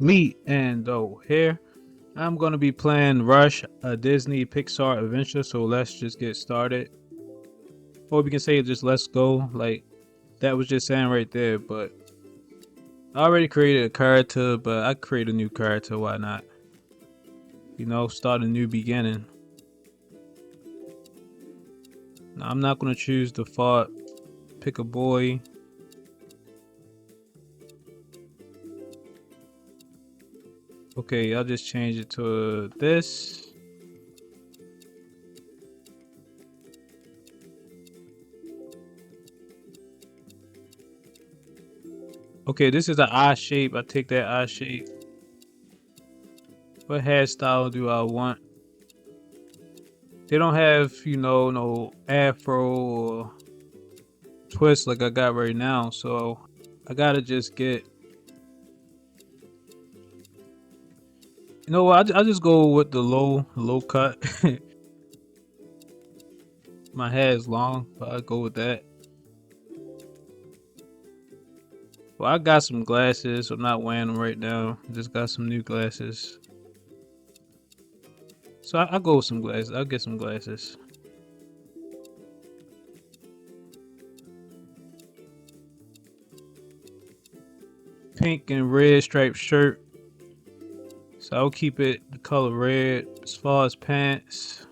Leando here. I'm gonna be playing Rush, a Disney Pixar adventure. So let's just get started. Or we can say just let's go. Like that was just saying right there. But I already created a character, but I create a new character. Why not? You know, start a new beginning. Now, I'm not gonna choose default. Pick a boy. Okay, I'll just change it to this. Okay, this is an eye shape. I take that eye shape. What hairstyle do I want? They don't have, no afro or twist like I got right now. So I gotta just get, you know what? I just go with the low cut. My hair is long, but I go with that. Well, I got some glasses. I'm not wearing them right now. I just got some new glasses. So I go with some glasses. I'll get some glasses. Pink and red striped shirt. So I'll keep it the color red. As far as pants,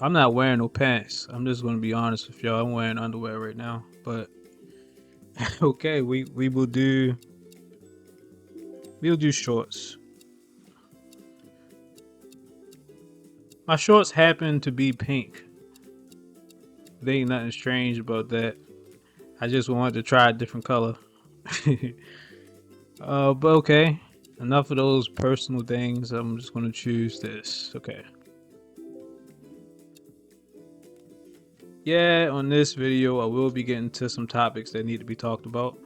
I'm not wearing no pants. I'm just gonna be honest with y'all. I'm wearing underwear right now. But okay, we'll do shorts. My shorts happen to be pink. There ain't nothing strange about that. I just wanted to try a different color. But okay. Enough of those personal things. I'm just gonna choose this. Okay. Yeah, on this video, I will be getting to some topics that need to be talked about.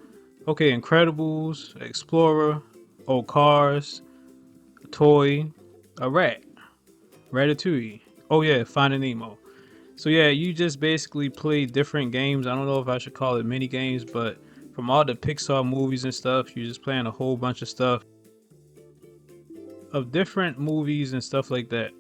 Okay, Incredibles, Explorer, old cars, a toy, a rat, Ratatouille. Oh yeah, Finding Nemo. So yeah, you just basically play different games. I don't know if I should call it mini games, but from all the Pixar movies and stuff, you're just playing a whole bunch of stuff of different movies and stuff like that.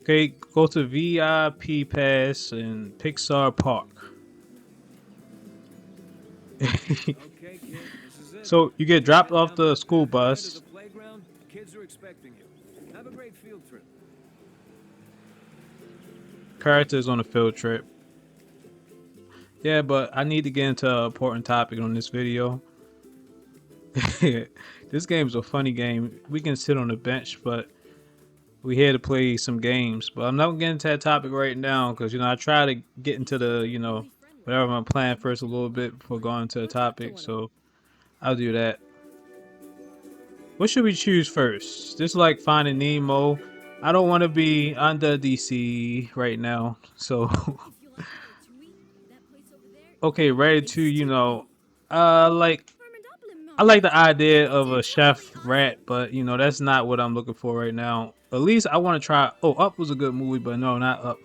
Okay, go to VIP Pass and Pixar Park. Okay, kid, this is it. So you get dropped Head off down the that school path and head to bus. the playground. The kids are expecting you. Have a great field trip. Characters on a field trip. Yeah, but I need to get into an important topic on this video. This game's a funny game. We can sit on the bench, but we here to play some games. But I'm not gonna get into that topic right now because I try to get into the whatever I'm playing first a little bit before going to the topic. So I'll do that. What should we choose first? This is like Finding Nemo. I don't want to be under DC right now. So okay, ready to like I like the idea of a chef rat, but that's not what I'm looking for right now. At least I want to try. Oh, Up was a good movie, but no, not Up.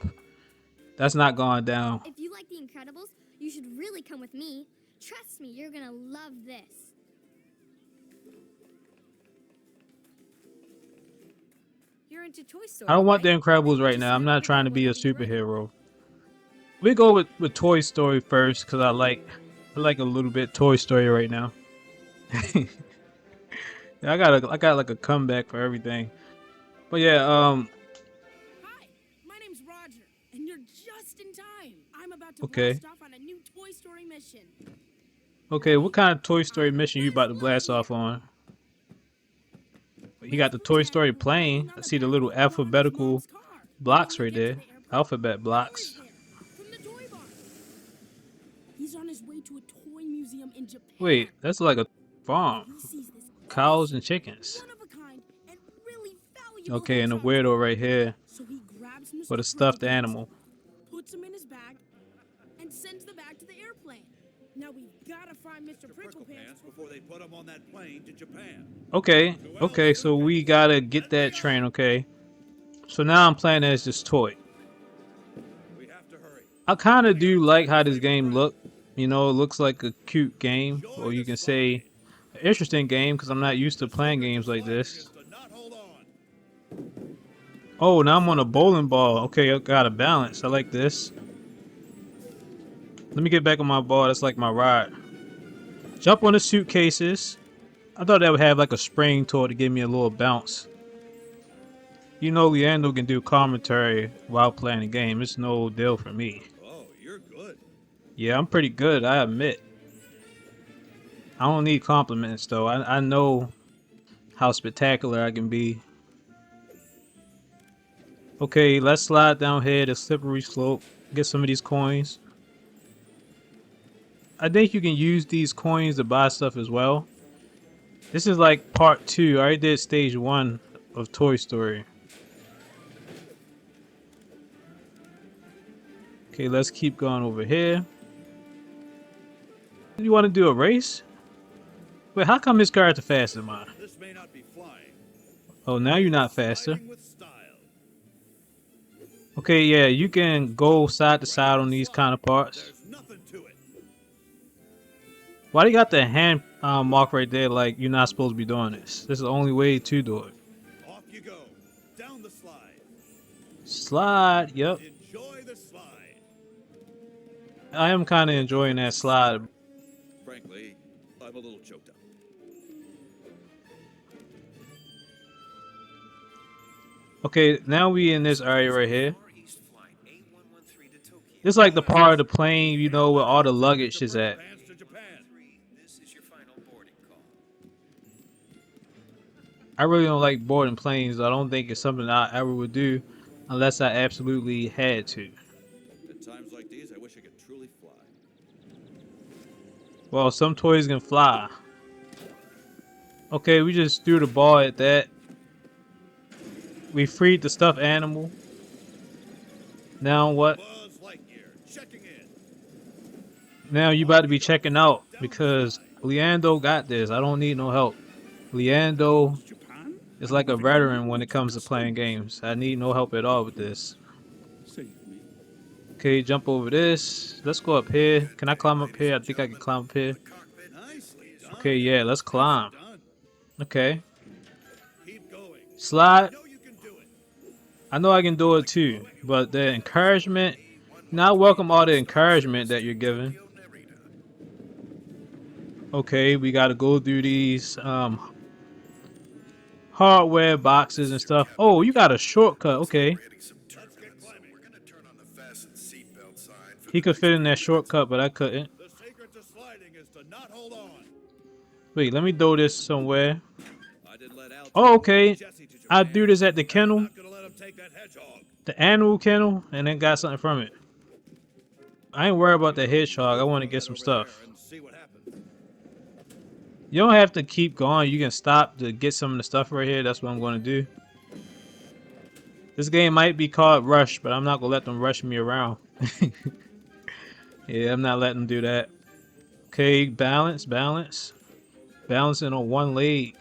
That's not going down. If you like The Incredibles, you should really come with me. Trust me, you're gonna love this. You're into Toy Story, I don't want right? The Incredibles Then right just now. I'm head not over trying to be a whenever you're ready. superhero. We go with Toy Story first because I like a little bit Toy Story right now. Yeah, I got like a comeback for everything. But yeah, Hi, my name's Roger, and you're just in time. I'm about to okay. blast off on a new Toy Story mission. Okay, what kind of Toy Story I'm the mission you best about to one blast here. off on? You got Let's the Toy pretend Story we're riding plane. on I the see the back little of Ron's alphabetical mom's car. And blocks when we right get to there. the airport, Alphabet blocks. Howard's there from the toy barn. He's on his way to a toy museum in Japan. Wait, that's like a When farm. he sees this Cows awesome, and chickens. one of a kind, and really valuable Okay, and a hedgehog weirdo toy. right here So he grabs for the Mr. stuffed Pricklepants, animal. puts him in his bag, and sends the bag to the airplane. Now we've gotta find Mr. Pricklepants before they put them on that plane to Japan. Okay, so we gotta get that train, okay. So now I'm playing as this toy. We have to hurry. I kind of do like how this game look. You know, it looks like a cute game, or Enjoy you the can say slide. an interesting game because I'm not used to The playing secret to games like sliding this. is to not hold on. Oh, now I'm on a bowling ball. Okay, I got a balance. I like this. Let me get back on my ball. That's like my ride. Jump on the suitcases. I thought that would have like a spring to it to give me a little bounce. You know, Leando can do commentary while playing the game. It's no deal for me. Oh, you're good. Yeah, I'm pretty good, I admit. I don't need compliments though. I know how spectacular I can be. Okay, let's slide down here the slippery slope. Get some of these coins. I think you can use these coins to buy stuff as well. This is like part 2. I already did stage 1 of Toy Story. Okay, let's keep going over here. You want to do a race? Wait, how come this character faster than mine? This may not be flying. Oh, now you're not faster. Sliding with style. Okay, yeah, you can go side to side on these kind of parts. There's nothing to it. Why do you got the hand mark right there like you're not supposed to be doing this? This is the only way to do it. Off you go. Down the slide. Slide, yep. Enjoy the slide. I am kind of enjoying that slide. Frankly, I'm a little choked up. Okay, now we in this area right here. This is like the part of the plane, you know, where all the luggage is at. Advance to Japan. I really don't like boarding planes. I don't think it's something I ever would do unless I absolutely had to. At times like these, I wish I could truly fly. Well, some toys can fly. Okay, we just threw the ball at that. We freed the stuffed animal. Now what? Buzz Lightyear, checking in. Now you about to be checking out because Leando got this. I don't need no help. Leando Japan? is like a veteran when it comes to playing games. I need no help at all with this. Save me. Okay, jump over this. Let's go up here. Can I climb up here? I think I can climb up here. Nicely done. Okay, yeah, let's climb. Done. Okay. Keep going. Slide. You know you can do it. I know I can do it too, but the encouragement, now welcome all the encouragement that you're giving. Okay, we got to go through these hardware boxes and stuff. Oh, you got a shortcut. Okay. Let's get climbing. He could fit in that shortcut, but I couldn't. The secret to sliding is to not hold on. Wait, let me throw this somewhere. I did let Al Oh, okay. Jesse to I Japan. threw this at the I'm kennel, not gonna let him take that hedgehog. the animal kennel, and then got something from it. I ain't worried about the hedgehog. I want to get some Over there stuff. and see what happens. You don't have to keep going. You can stop to get some of the stuff right here. That's what I'm going to do. This game might be called Rush, but I'm not going to let them rush me around. Yeah, I'm not letting them do that. Okay, balance, balance. Balancing on one leg.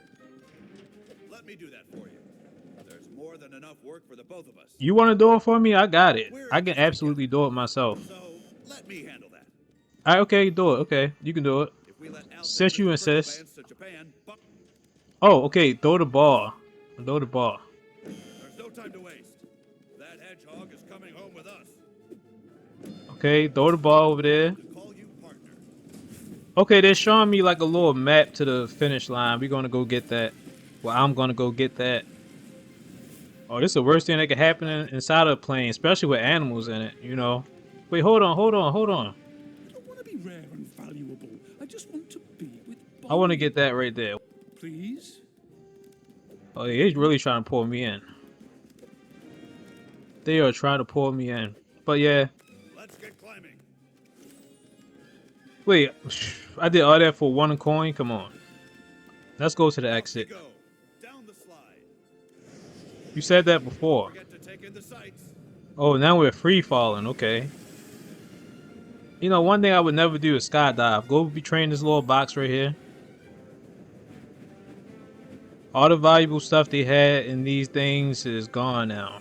Let me do that for you. There's more than enough work for the both of us. You want to do it for me? I got it. I can absolutely do it myself. So let me handle that. All right, okay, do it. Okay, you can do it. If we let Al Since take you Mr. insist. Pricklepants to Japan, Oh, okay, throw the ball. Throw the ball. there's no time to waste. That hedgehog is coming home with us. Okay, throw the ball over there. To call you partner. Okay, they're showing me like a little map to the finish line. We're gonna go get that. Well, I'm gonna go get that. Oh, this is the worst thing that could happen inside of a plane, especially with animals in it, you know. Wait, hold on, hold on, hold on. I don't want to be rare and valuable. I just want to be with Bob. I want to get that right there. Please? Oh, yeah, he's really trying to pull me in. They are trying to pull me in. But yeah, Let's get climbing. wait, I did all that for one coin? Come on. Let's go to the Off you exit. go. Down the slide. You said that before. Forget to take in the sights. Oh, now we're free falling. Okay. You know, one thing I would never do is skydive. Go betray this little box right here. All the valuable stuff they had in these things is gone now.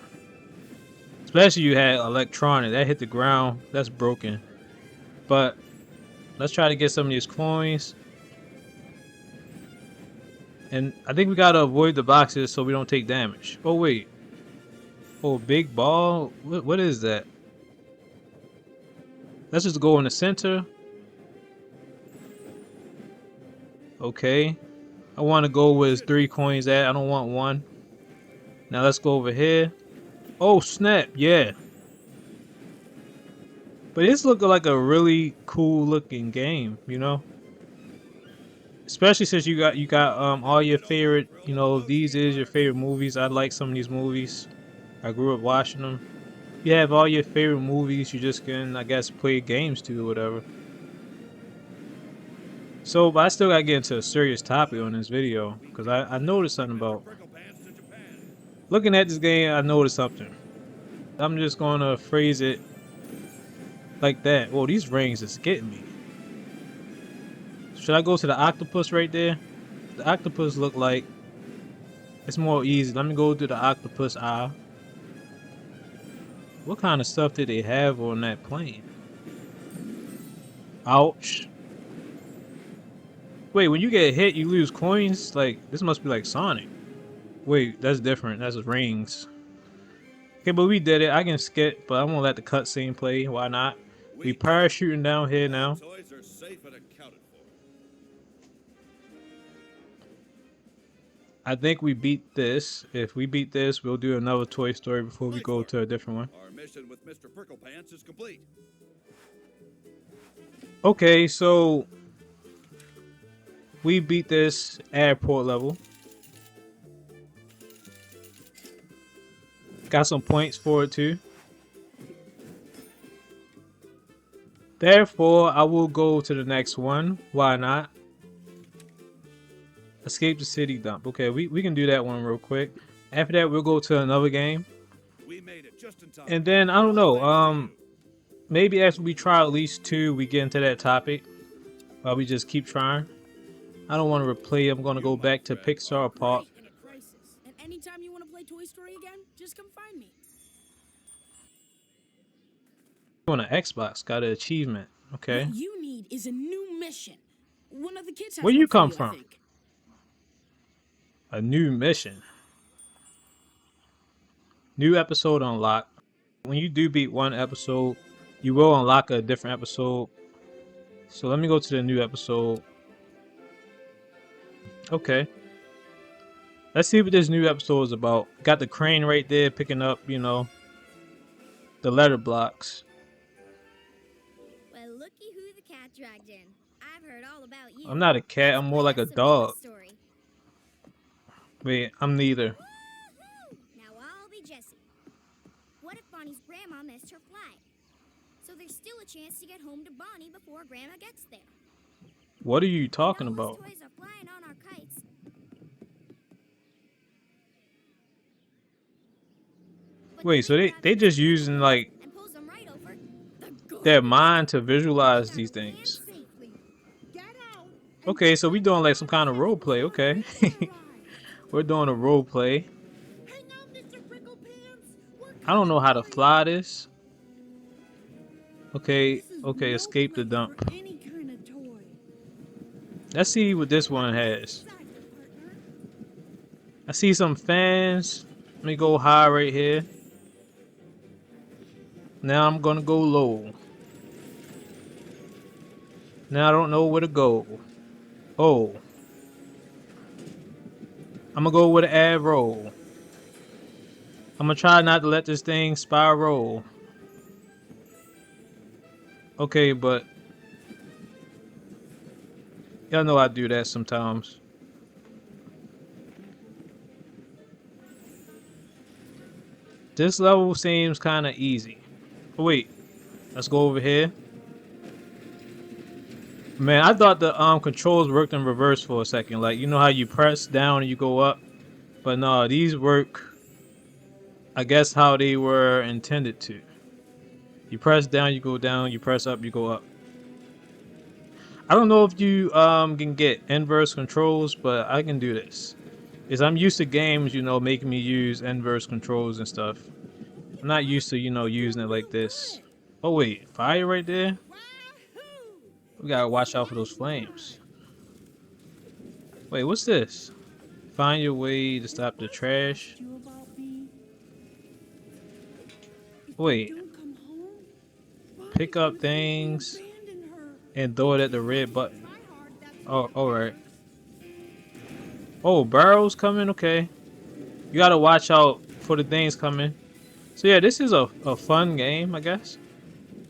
Especially you had electronic. That hit the ground. That's broken. But let's try to get some of these coins. And I think we gotta avoid the boxes so we don't take damage. Oh wait. Oh, big ball? What is that? Let's just go in the center. Okay. I want to go with 3 coins at. I don't want 1. Now let's go over here. Oh snap, yeah. But it's looking like a really cool looking game, you know? Especially since you got all your favorite, you know, these is your favorite movies. I like some of these movies. I grew up watching them. You have all your favorite movies, you just can, I guess, play games to or whatever. So, but I still gotta get into a serious topic on this video, because I noticed something about, looking at this game, I noticed something. I'm just gonna phrase it like that. Whoa, these rings is getting me. Should I go to the octopus right there? The octopus look like it's more easy. Let me go to the octopus eye. What kind of stuff did they have on that plane? Ouch. Wait, when you get hit, you lose coins? Like, this must be like Sonic. Wait, that's different. That's rings. Okay, but we did it. I can skip, but I'm gonna let the cutscene play. Why not? We parachuting down here now. Toys are safe and accounted for. I think we beat this. If we beat this, we'll do another Toy Story before we go to a different one. Our mission with Mr. Pricklepants is complete. Okay, so we beat this airport level. Got some points for it too. Therefore, I will go to the next one. Why not? Escape the city dump. Okay, we can do that one real quick. After that, we'll go to another game. We made it just in time. And then, I don't know, maybe after we try at least 2, we get into that topic. While we just keep trying. I don't want to replay. I'm going to go back to Pixar Park. In a crisis. And anytime you want to play Toy Story again, just come find me. On an Xbox, got an achievement. Okay. What you need is a new mission. One of the kids has Where you one for come I from? think. A new mission. New episode unlocked. When you do beat one episode, you will unlock a different episode. So let me go to the new episode. Okay. Let's see what this new episode is about. Got the crane right there picking up, you know, the letter blocks. Well, looky who the cat dragged in. I've heard all about you. I'm not a cat, I'm more like a Let's play us dog. some Toy Story. Wait, I'm neither. Woohoo! Now I'll be Jessie. What if Bonnie's grandma missed her flight? So there's still a chance to get home to Bonnie before Grandma gets there. What are you talking And all about? those toys are flying on our kites. But Wait, the so rain they grabs just them using like and pulls them right over the their garbage. mind to visualize these things. Safely. Get out. Okay, so we doing like some kind of role play. Okay. We're doing a role play. Hang on, Mr. Pricklepants. We're I don't know how to fly this. Okay, This is okay, no escape the place dump. for any kind of toy. Let's see what this one has. Exactly, partner. I see some fans. Let me go high right here. Now I'm gonna go low. Now I don't know where to go. Oh. I'm gonna go with an arrow. I'm gonna try not to let this thing spiral. Okay, but y'all know I do that sometimes. This level seems kind of easy. Oh, wait, let's go over here. Man, I thought the controls worked in reverse for a second. Like, you know how you press down and you go up? But no, these work, I guess, how they were intended to. You press down, you go down. You press up, you go up. I don't know if you can get inverse controls, but I can do this. Because I'm used to games, you know, making me use inverse controls and stuff. I'm not used to, you know, using it like this. Oh wait, fire right there? Wahoo! We gotta watch out for those flames. Wait, what's this? Find your way to stop the trash. You about me? Wait, Don't come home. pick Bonnie's up gonna think we things abandoned her. and throw it at the red button. Try hard, that's Oh, alright. Oh, barrels coming? Okay. You gotta watch out for the things coming. So yeah, this is a fun game, I guess.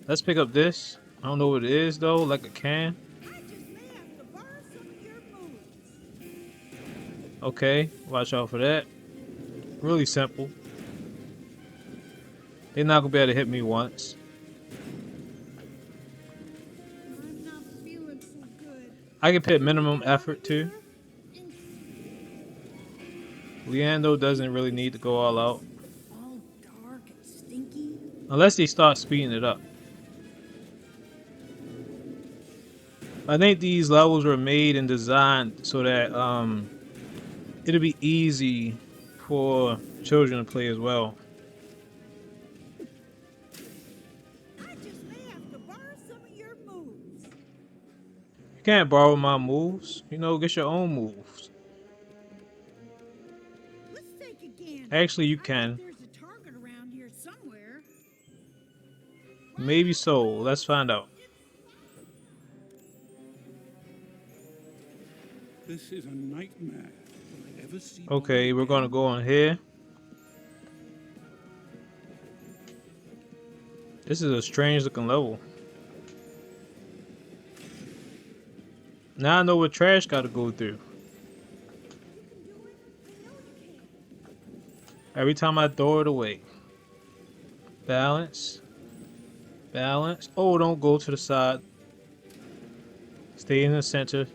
Let's pick up this. I don't know what it is though, like a can. I just may have to borrow some of your moves. Okay, watch out for that. Really simple. They're not gonna be able to hit me once. I'm not feeling so good. I can put minimum effort too. Leando doesn't really need to go all out. All dark and stinky. Unless they start speeding it up. I think these levels were made and designed so that it'll be easy for children to play as well. I just may have to borrow some of your moves. You can't borrow my moves. You know, get your own moves. Let's take a gander. Actually, you I bet can. there's a target around here somewhere. Maybe so. Let's find out. This is a nightmare. Will I ever see Okay, Bonnie we're gonna again? go on here. This is a strange looking level. Now I know what trash gotta go through. Every time I throw it away. Balance. Balance. Oh, don't go to the side. Stay in the center.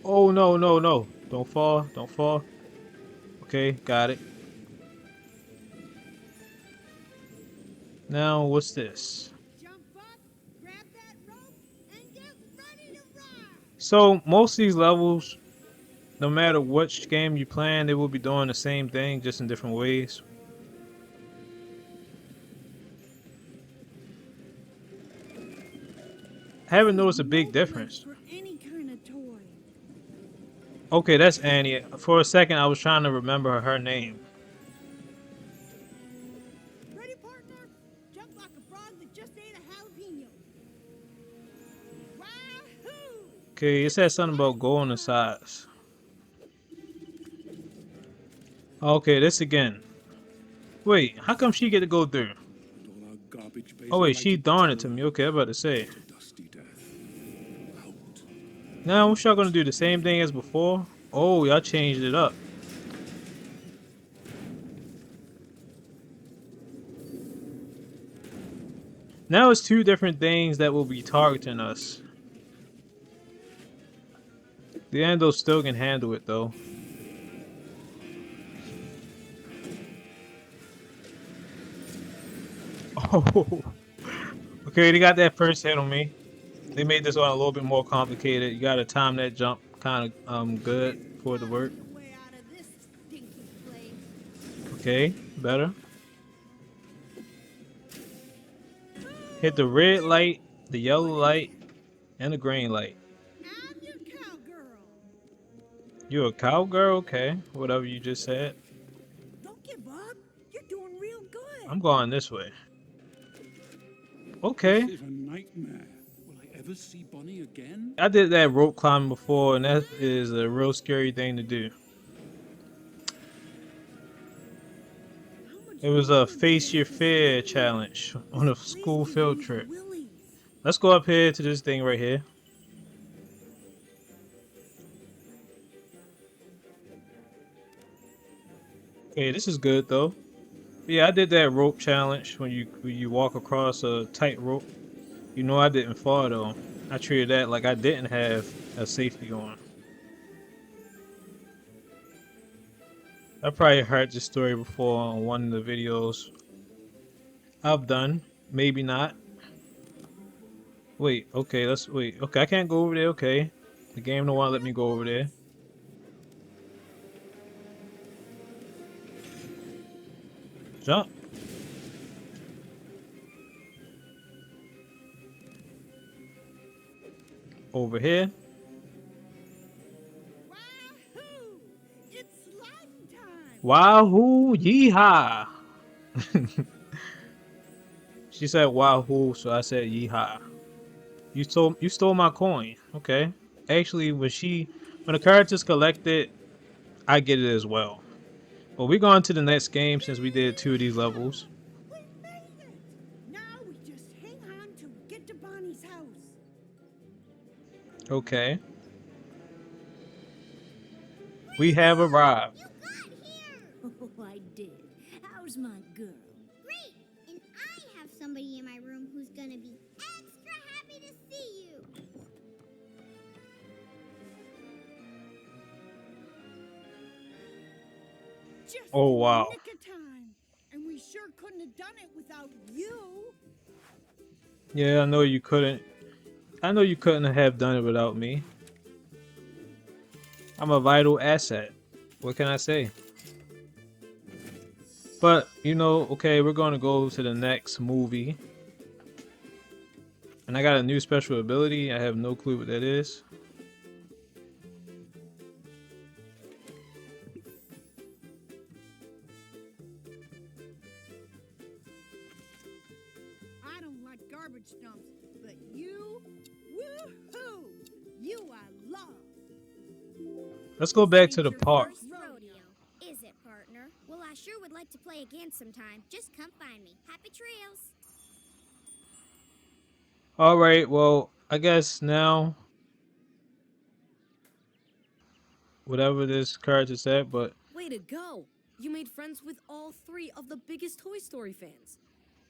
Oh, no, no, no. Don't fall. Don't fall. Okay, got it. Now, what's this? Jump up, grab that rope, and get ready to ride. So, most of these levels, no matter which game you playing, they will be doing the same thing, just in different ways. I haven't noticed a big No difference. place for any kind of toy. Okay, that's Annie. For a second, I was trying to remember her name. Ready, partner? Jump like a frog that just ate a jalapeno. Wahoo! Okay, it said something about go on the sides. Okay, this again. Wait, how come she get to go through? And all our garbage bays Oh are wait, she lighted darn it too. to me. Okay, I'm about to say. Dusty death. Out. Now, what y'all gonna do? The same thing as before? Oh, y'all changed it up. Now it's two different things that will be targeting us. The Ando still can handle it though. Oh, okay, they got that first hit on me. They made this one a little bit more complicated. You gotta time that jump kind of good for it to work. The way out of this stinky place. Okay, better. Hit the red light, the yellow light, and the green light. I'm your cowgirl. You a cowgirl? Okay, whatever you just said. Don't give up. You're doing real good. I'm going this way. Okay. This is a nightmare. Will I ever see Bonnie again? I did that rope climbing before, and that is a real scary thing to do. It was a face your fear challenge on a school field trip. Let's go up here to this thing right here. Okay, this is good though. Yeah, I did that rope challenge when you walk across a tight rope. You know I didn't fall though. I treated that like I didn't have a safety on. I probably heard this story before on one of the videos I've done. Maybe not. Wait, okay, let's wait. Okay, I can't go over there, okay. The game don't want to let me go over there. Jump. Over here. Wahoo! It's slime time! Wahoo! Yeehaw! She said wahoo, so I said yeehaw. You stole my coin. Okay. Actually, when the characters collected, I get it as well. But we're going to the next game since we did 2 of these levels. We made it! Now we just hang on till we get to Bonnie's house. Okay. We have arrived. You got here! Oh, I did. How's my girl? Great! And I have somebody in my room who's gonna be extra happy to see you. Just Oh, in wow. the nick of time. And we sure couldn't have done it without you. Yeah, I know you couldn't. I know you couldn't have done it without me. I'm a vital asset. What can I say? But, you know, okay, we're going to go to the next movie. And I got a new special ability. I have no clue what that is. I don't like garbage dumps, but you, woohoo! You I love. Let's go back to the Your park. first rodeo. Is it, partner? Well, I sure would like to play again sometime. Just come find me. Happy trails. Alright, well, I guess now, whatever this character said, but Way to go! You made friends with all 3 of the biggest Toy Story fans.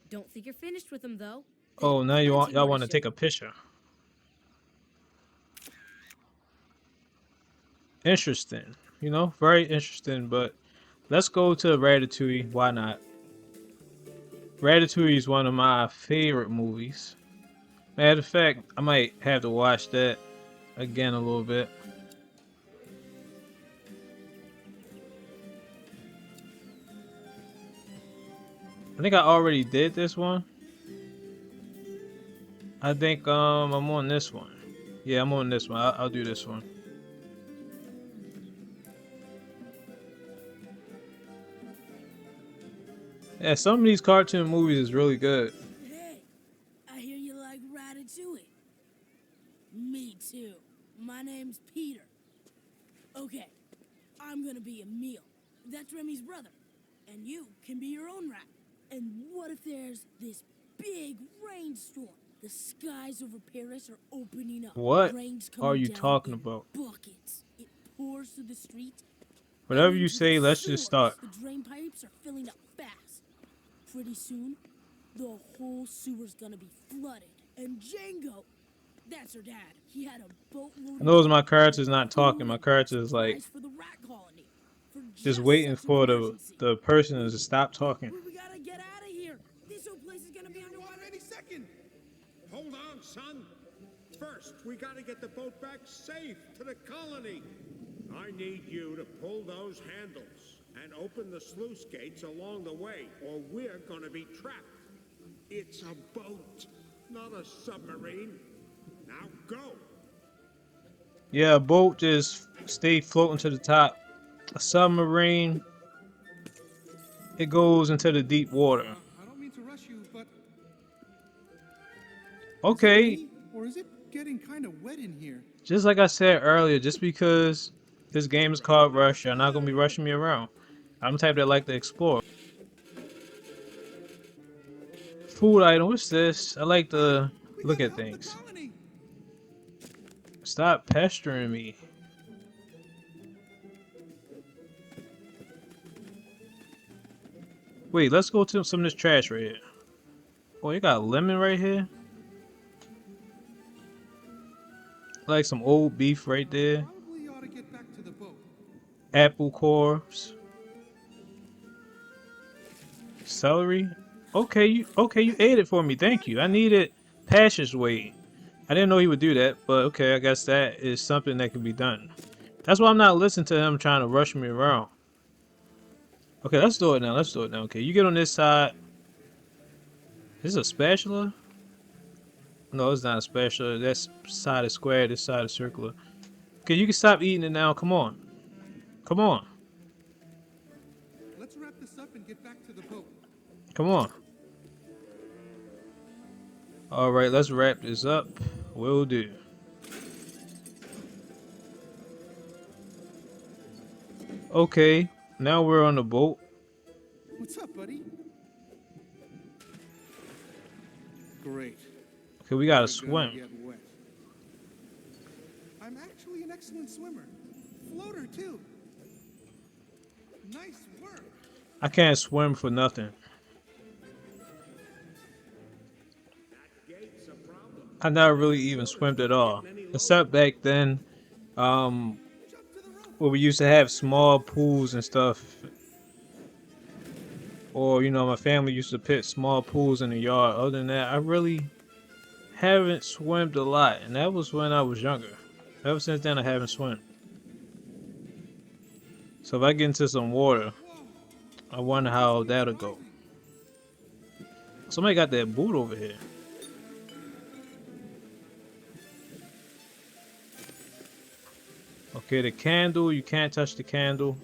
Don't think you're finished with them, though. oh, now Plenty y'all more want to show take you. a picture. Interesting. You know, very interesting, but let's go to Ratatouille. Why not? Ratatouille is one of my favorite movies. Matter of fact, I might have to watch that again a little bit. I think I already did this one. I think I'm on this one. Yeah, I'm on this one. I'll do this one. Yeah, some of these cartoon movies is really good. Hey, I hear you like Ratatouille. Me too. My name's Peter. Okay, I'm gonna be Emile. That's Remy's brother. And you can be your own rat. And what if there's this big rainstorm? The skies over Paris are opening up. What Rain's are coming you down talking in about? buckets. It pours through the street. Whatever and you into say, the let's just start. sewers. The drain pipes are filling up fast. Pretty soon, the whole sewer's gonna be flooded. And Django, that's her dad. He had a boatload. I know my character's not talking. My character is like for the rat colony. For just waiting such an for emergency. the person to stop talking. We gotta get out of here. This whole place is gonna be underwater any second. Hold on, son. First, we gotta get the boat back safe to the colony. I need you to pull those handles and open the sluice gates along the way, or we're gonna be trapped. It's a boat, not a submarine. Now go. Yeah, a boat just stay floating to the top. A submarine, it goes into the deep water. I don't mean to rush you, but Okay, or is it getting kind of wet in here? just like I said earlier, just because this game is called Rush, you're not gonna be rushing me around. I'm the type that like to explore. Food item, what's this? I like to look at things. Stop pestering me. Wait, let's go to some of this trash right here. Oh, you got lemon right here? Like some old beef right there. Probably ought to get back to the boat. Apple cores. Celery. Okay, you ate it for me. Thank you. I needed passageway. I didn't know he would do that, but okay, I guess that is something that can be done. That's why I'm not listening to him trying to rush me around. Okay, let's do it now. Let's do it now. Okay, you get on this side. This is a spatula? No, it's not special. That side is square. This side is circular. Okay, you can stop eating it now. Come on. Come on. Let's wrap this up and get back to the boat. Come on. Alright, let's wrap this up. Will do. Okay, now we're on the boat. What's up, buddy? Great. Okay, we gotta We're gonna swim. get wet. I'm actually an excellent swimmer. Floater, too. Nice work. I can't swim for nothing. Gate's a problem. I never really even swam at all. Except back then, Jump to the rope. where we used to have small pools and stuff. Or, you know, my family used to pit small pools in the yard. Other than that, I really haven't swum a lot. And that was when I was younger. Ever since then, I haven't swum. So if I get into some water, I wonder how that'll go. Somebody got that boot over here. Okay, the candle, you can't touch the candle.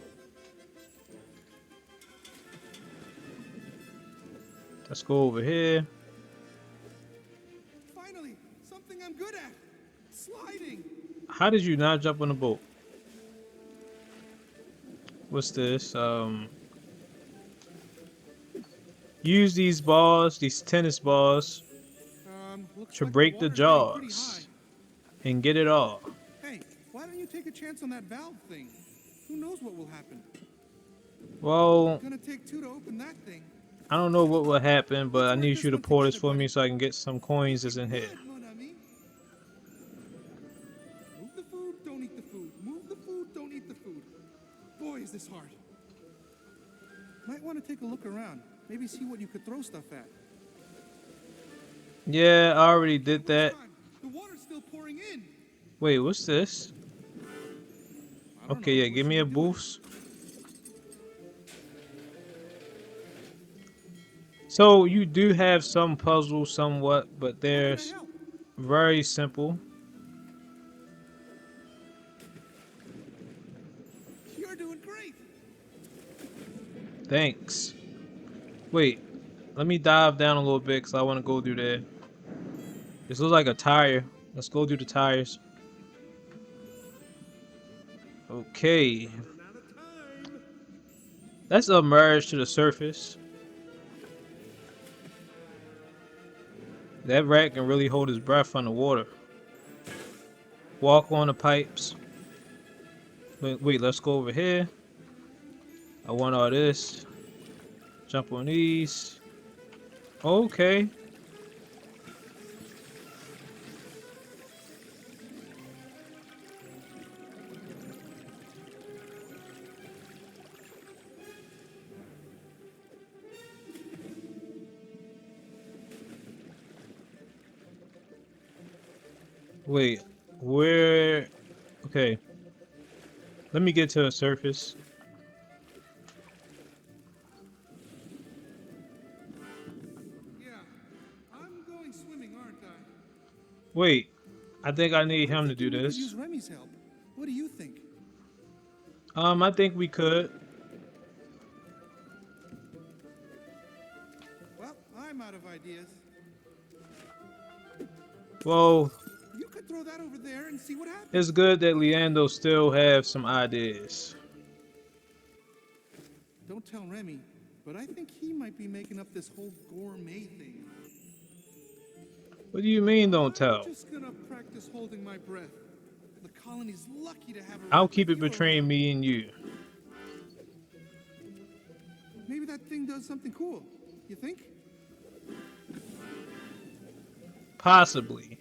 Let's go over here. Finally, something I'm good at. Sliding. How did you not jump on the boat? What's this? Use these balls, these tennis balls, Looks to like break the water's getting pretty jaws and get it all. high. Hey, why don't you take a chance on that valve thing? Who knows what will happen? Well, Gonna take two to open that thing. I don't know what will happen, but I need you to pour this for me so I can get some coins that's in here. Good, mon ami. Move the food, don't eat the food. Move the food, don't eat the food. Boy, is this hard. Might want to take a look around. Maybe see what you could throw stuff at. Yeah, I already did that. Time. The water's still pouring in. Wait, what's this? I don't Okay, know. yeah, give me a boost. So you do have some puzzles somewhat, but they're How can I help? very simple. You're doing great. Thanks. Wait, let me dive down a little bit because I want to go through there. This looks like a tire. Let's go through the tires. Okay. Running out of time. Let's submerge to the surface. That rat can really hold his breath underwater. Walk on the pipes. Wait, let's go over here. I want all this. Jump on these. Okay. Wait, where? Okay. Let me get to the surface. Yeah, I'm going swimming, aren't I? Wait, I think I need him to do We could this. use Remy's help. What do you think? I think we could. Well, I'm out of ideas. Well, You could throw that over there and see what happens. it's good that Leando still have some ideas. Don't tell Remy, but I think he might be making up this whole gourmet thing. What do you mean, don't tell? I'm just gonna practice holding my breath. The colony's lucky to have a I'll rat keep like it you between around. me and you. Maybe that thing does something cool. You think? Possibly.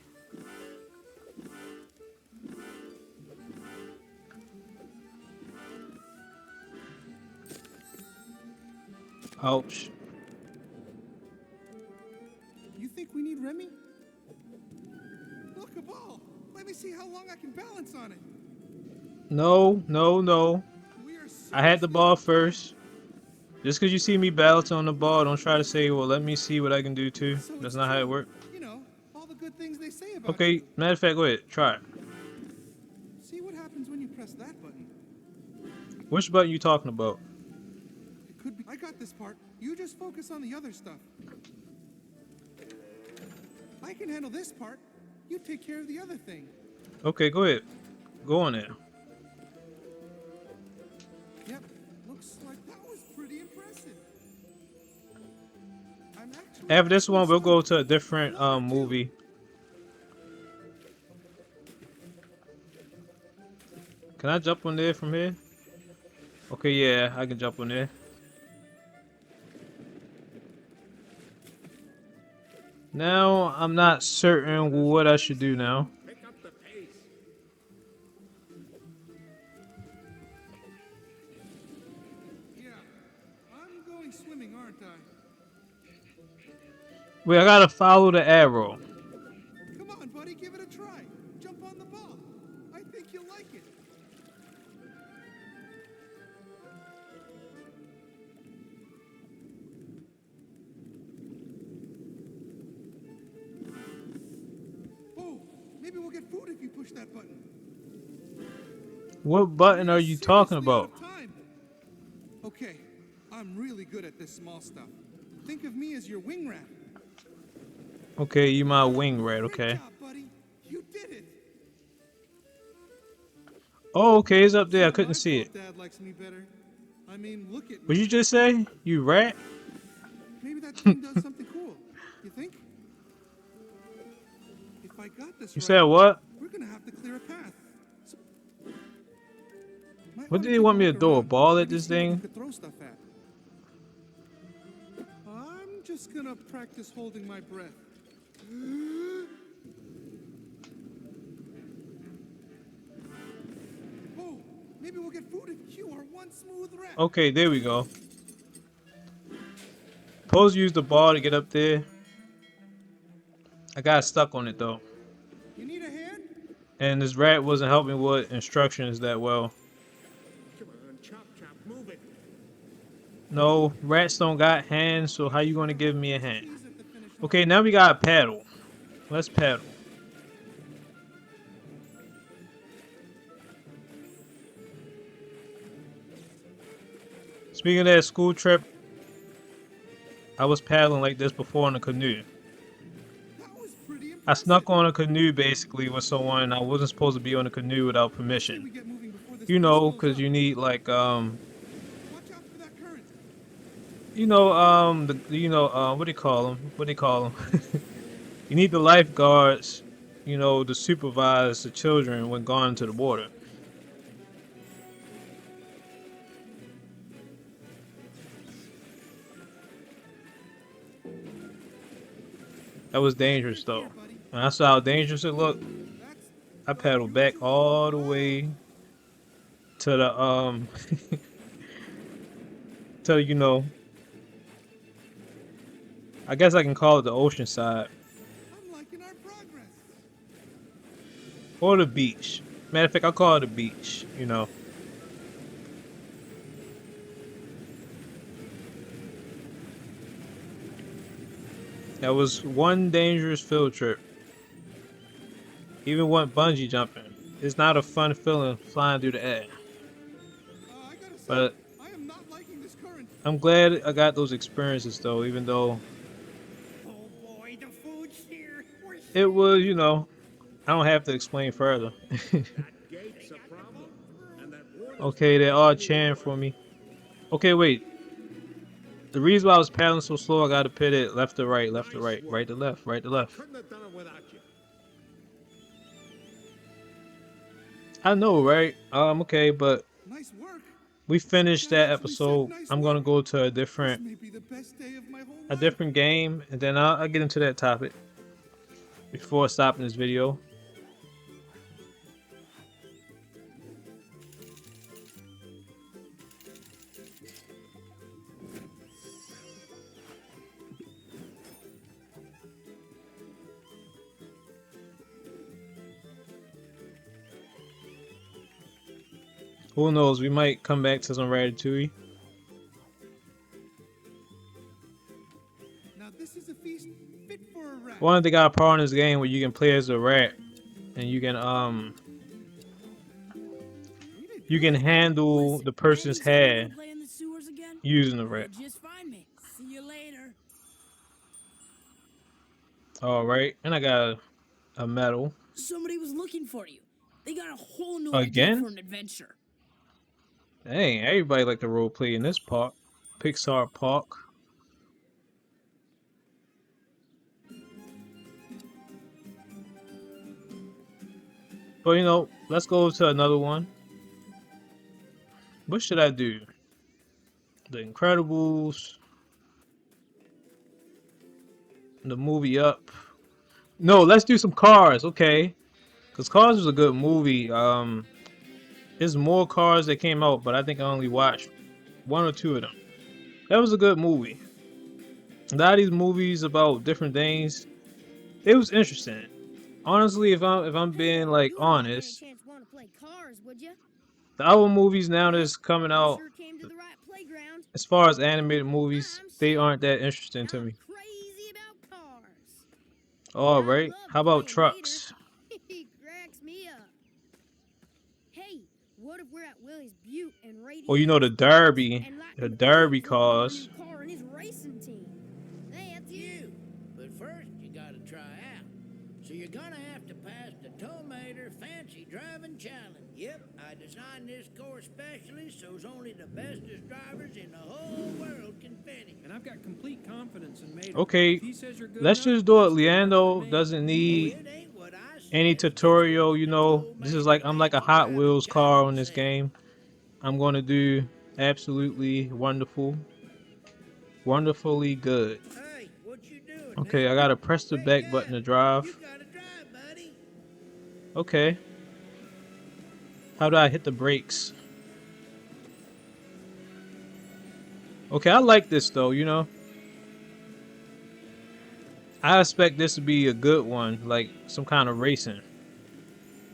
Ouch. You think we need Remy? Look, a ball. Let me see how long I can balance on it. No, no, no. We are so I had the ball first. Just because you see me balance on the ball, don't try to say, well, let me see what I can do too. So That's it's not how it true. works. You know, all the good good things they say about Okay, you. matter of fact, go ahead, try it. See what happens when you press that button. Which button you talking about? It could be. I got this part. You just focus on the other stuff. I can handle this part. You take care of the other thing. Okay, go ahead. Go on there. Yep. Looks like that was pretty impressive. I'm actually After this one, we'll go stumped. to a different Number two. movie. Can I jump on there from here? Okay, yeah, I can jump on there. Now, I'm not certain what I should do now. Pick up the pace. Yeah. I'm going swimming, aren't I? Wait, I gotta follow the arrow. Come on, buddy, give it a try. Jump on the ball. I think you'll like it. Oh, maybe we'll get food if you push that button. What button are you talking Seriously out about? of time. Okay, I'm really good at this small stuff. Think of me as your wing rat. Okay, you my wing rat, Great okay. job, buddy. You did it. Oh, okay, it's up there. I It's not couldn't my see fault it. Dad likes me better. I mean, look at What'd me. you just say? You rat? Maybe that thing does something cool. You think? If I got this You right, said what? we're gonna have to clear a path. So, might What wanna did they take want me to look throw? A around. ball at Maybe this see what you thing? could throw stuff at. I'm just gonna practice holding my breath. Oh, maybe we'll get food if you are one smooth rat. Okay, there we go. Supposed to use the ball to get up there. I got stuck on it though. You need a hand? And this rat wasn't helping with instructions that well. Come on, chop, chop, move it. No, rats don't got hands, so how you gonna give me a hand? He's at the finish line. Okay, now we got a paddle. Let's paddle. Speaking of that school trip, I was paddling like this before in a canoe. That was pretty I impressive. snuck on a canoe basically with someone, and I wasn't supposed to be on a canoe without Say we permission. get moving before this You place know, blows cause up. you need like Watch out for that current. what do you call them? What do you call them? You need the lifeguards, to supervise the children when gone into the water. That was dangerous though. When I saw how dangerous it looked, That's I paddled back all the way to the to I guess I can call it the ocean side I'm liking our progress. or the beach. Matter of fact, I'll call it the beach. That was one dangerous field trip. Even went bungee jumping. It's not a fun feeling flying through the air. I gotta say, But I am not liking this current. I'm glad I got those experiences though, even though Oh boy, the food's here. We're it was, I don't have to explain further. That gate's a problem. And that water's Okay, they're all cheering for me. Okay, wait. The reason why I was paddling so slow, I gotta pit it left to right, left to right, right to left, right to left. couldn't have done it without you. I know, right? Okay, but Nice work. we finished that That actually said episode. nice I'm gonna work. go to a This different may be the best day of my whole a life. different game, and then I'll get into that topic before stopping this video. Who knows? We might come back to some Ratatouille. Now this is a feast fit for a rat. One of the got a part in this game where you can play as a rat and you can handle the person's Andy said you hair wanna play in the sewers again? using the You'll rat. just find me. See you later. All right, and I got a medal Somebody was looking for you. They got a whole new idea again. for an adventure. Dang, everybody like to role play in this park, Pixar Park. But you know, let's go to another one. What should I do? The Incredibles, the movie Up. No, let's do some Cars, okay? Cause Cars was a good movie. There's more Cars that came out, but I think I only watched one or two of them. That was a good movie. A lot of these movies about different things, it was interesting. Honestly, if I'm being like You wouldn't by any honest, chance want to play cars, would you? the other movies now that's coming You out, sure came to the right playground. as far as animated movies, I'm they set. aren't that interesting to I'm me. crazy about cars. All I right, love how about playing trucks? Vader. He cracks me up. Hey, what if we're at Willie's Butte and Radiator Or you know the Derby, and Lightning the McQueen's Derby working on a cars. new car in his racing team? Hey, that's you. But first, you gotta try out. So you're gonna have to pass the Tomater Fancy Driving Challenge. Yep, I designed this course specially so's only the bestest drivers in the whole world can finish. And I've got complete confidence in Mater. Okay, If he says you're good let's enough, just do it. it's good enough for Leando me. doesn't Oh, need it ain't what I said. any tutorial, you know. This is like I'm like a Hot Wheels car on this game. I'm gonna do absolutely wonderfully good. Hey, what you doing? Okay, man? I gotta press the Wake back button to up. drive. You gotta drive, buddy. Okay. How do I hit the brakes? Okay, I like this though, you know. I expect this to be a good one, like some kind of racing.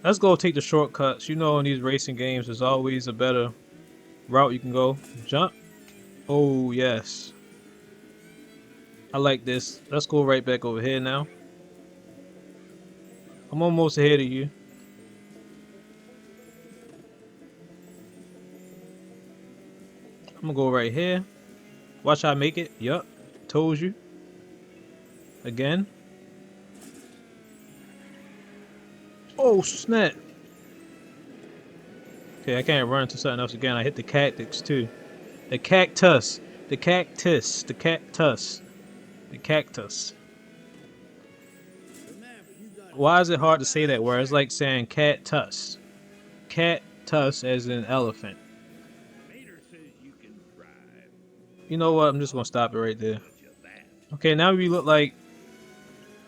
Let's go take the shortcuts. You know, in these racing games, there's always a better route you can go. Jump. Oh, yes. I like this. Let's go right back over here now. I'm almost ahead of you. I'm gonna go right here. Watch I make it. Yup. Told you. Again. Oh, snap. Okay, I can't run into something else again. I hit the cactus too. The cactus. The cactus. The cactus. The cactus. Remember, you gotta Why is it hard to say that word? It's like saying cactus. Cactus as in elephant. Mater says you can drive. You know what? I'm just gonna stop it right there. Much of that. Okay, now we look like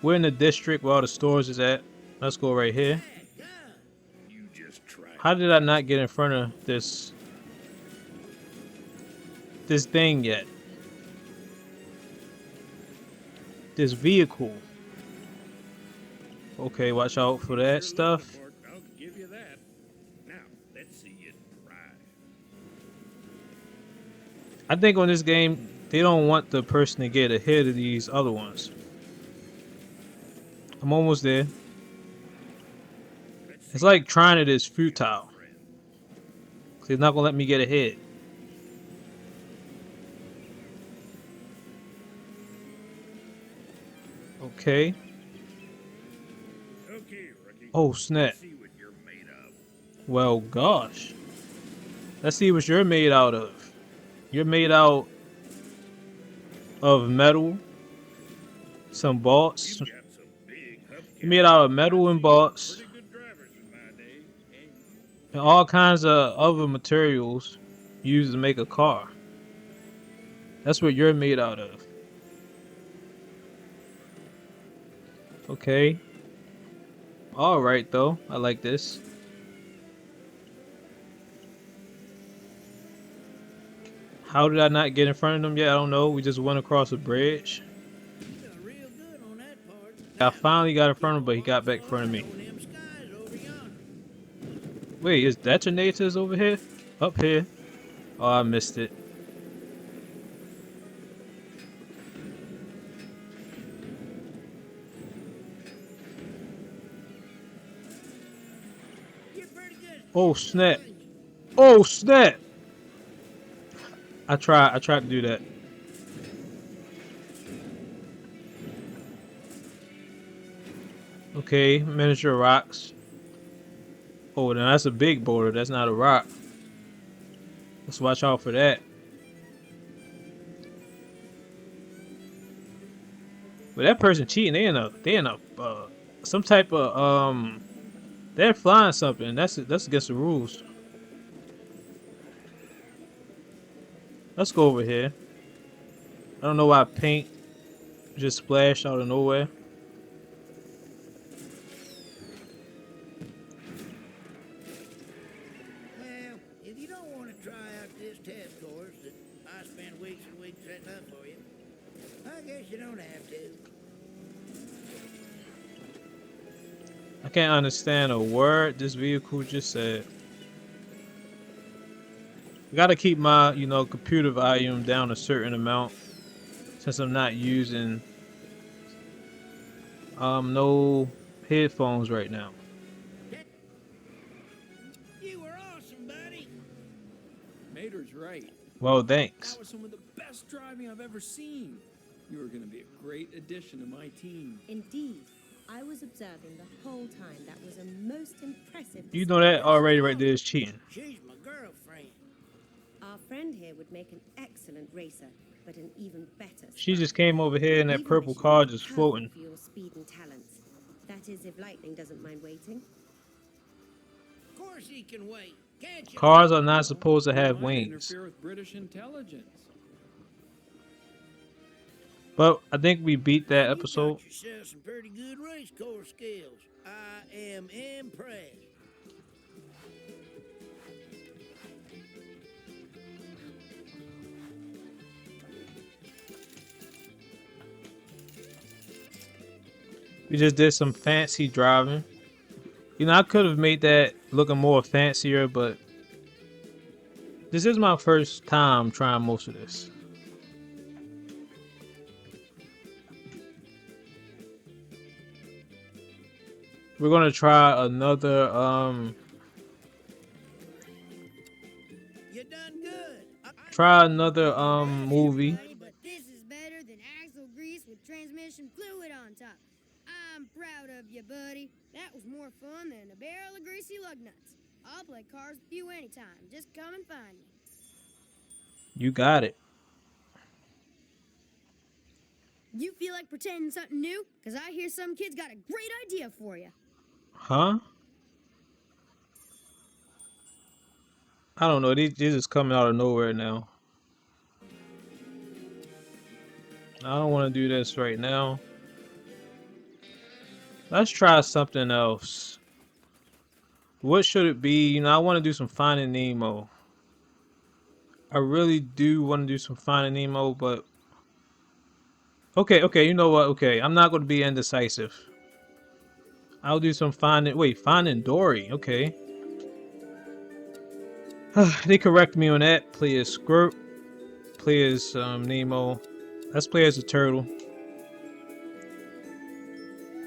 we're in the district where all the stores is at. Let's go right here. You just try. How did I not get in front of this thing yet? This vehicle. Okay, watch out for that stuff. I'll give you that. Now, let's see you drive. I think on this game, they don't want the person to get ahead of these other ones. I'm almost there. It's like trying it is futile. They're not gonna let me get ahead. Okay. Okay, rookie. Oh, snap. Let's see what you're made of. Well, gosh. Let's see what you're made out of. You're made out of metal, some bolts. You've got some big You're made out of metal and bolts, pretty good drivers in my day. and all kinds of other materials used to make a car. That's what you're made out of. Okay. Alright, though. I like this. How did I not get in front of them yet? I don't know. We just went across a bridge. You got real good on that part. I finally got in front of him, but he got back in front of me. On them skies over yonder. Wait, is detonators over here? Up here? Oh, I missed it. Oh snap! Oh snap! I tried to do that. Okay, miniature rocks. Oh, then that's a big boulder. That's not a rock. Let's watch out for that. But that person cheating. They in a some type of they're flying something. That's against the rules. Let's go over here. I don't know why paint just splashed out of nowhere. Well, if you don't want to try out this test course that I spent weeks and weeks setting up for you, I guess you don't have to. I can't understand a word this vehicle just said. I gotta keep my, computer volume down a certain amount since I'm not using no headphones right now. You were awesome, buddy. Mater's right. Well, That thanks. was some of the best driving I've ever seen. You are going to be a great addition to my team. Indeed. I was observing the whole time. That was a most impressive You know that display. already right there is cheating. She's my girlfriend. Our friend here would make an excellent racer, but an even better She just spy. came over here in that Even purple wish you car were just perfect floating. for your speed and talents. That is, if lightning doesn't mind waiting. Of course he can wait. Can't you? Cars are not supposed to You have might wings. interfere with British intelligence. But I think we beat that You episode. got yourself some pretty good race course skills. I am impressed. We just did some fancy driving. I could have made that looking more fancier, but this is my first time trying most of this. We're gonna try another You done good. try another movie. But this is better than axle grease with transmission fluid on top. I'm proud of you, buddy. That was more fun than a barrel of greasy lug nuts. I'll play cars with you anytime. Just come and find me. You got it. You feel like pretending something new? Because I hear some kid's got a great idea for you. Huh? I don't know. These just coming out of nowhere now. I don't want to do this right now. Let's try something else. What should it be? I want to do some Finding Nemo. I really do want to do some Finding Nemo, but okay, you know what? Okay, I'm not going to be indecisive. I'll do some Finding Dory. Okay. They correct me on that. Play as Squirt. Play as Nemo. Let's play as a turtle.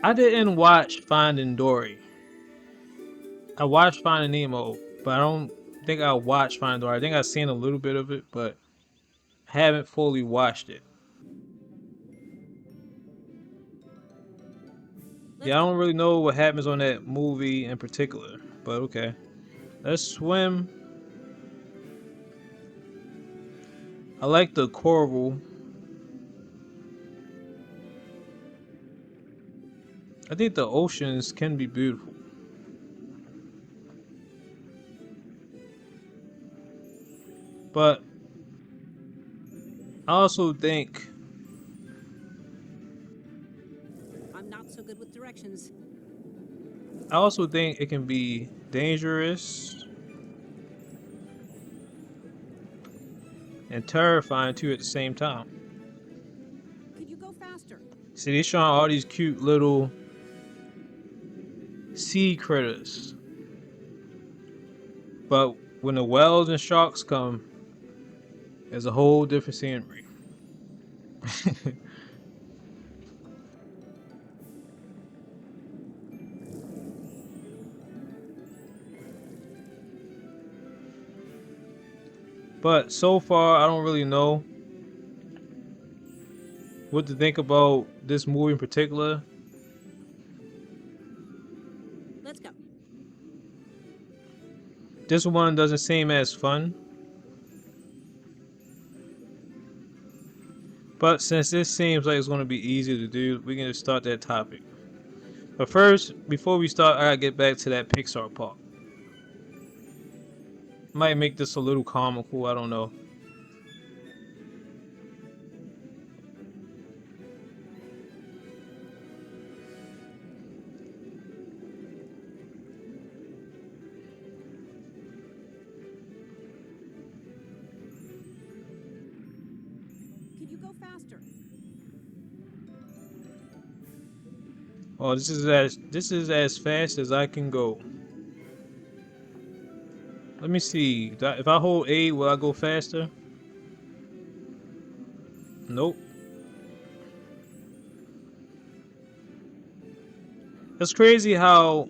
I didn't watch Finding Dory. I watched Finding Nemo, but I don't think I watched Finding Dory. I think I've seen a little bit of it, but haven't fully watched it. Yeah, I don't really know what happens on that movie in particular, but okay. Let's swim. I like the coral. I think the oceans can be beautiful. But I also think I'm not so good with directions. it can be dangerous and terrifying too at the same time. Could you go faster? See, they showing all these cute little sea critters. But when the whales and sharks come, there's a whole different scenery. But so far, I don't really know what to think about this movie in particular. Let's go. This one doesn't seem as fun. But since this seems like it's going to be easy to do, we can just start that topic. But first, before we start, I gotta get back to that Pixar part. Might make this a little comical, I don't know. Could you go faster? Oh, this is as fast as I can go. Let me see. If I hold A, will I go faster? Nope. It's crazy how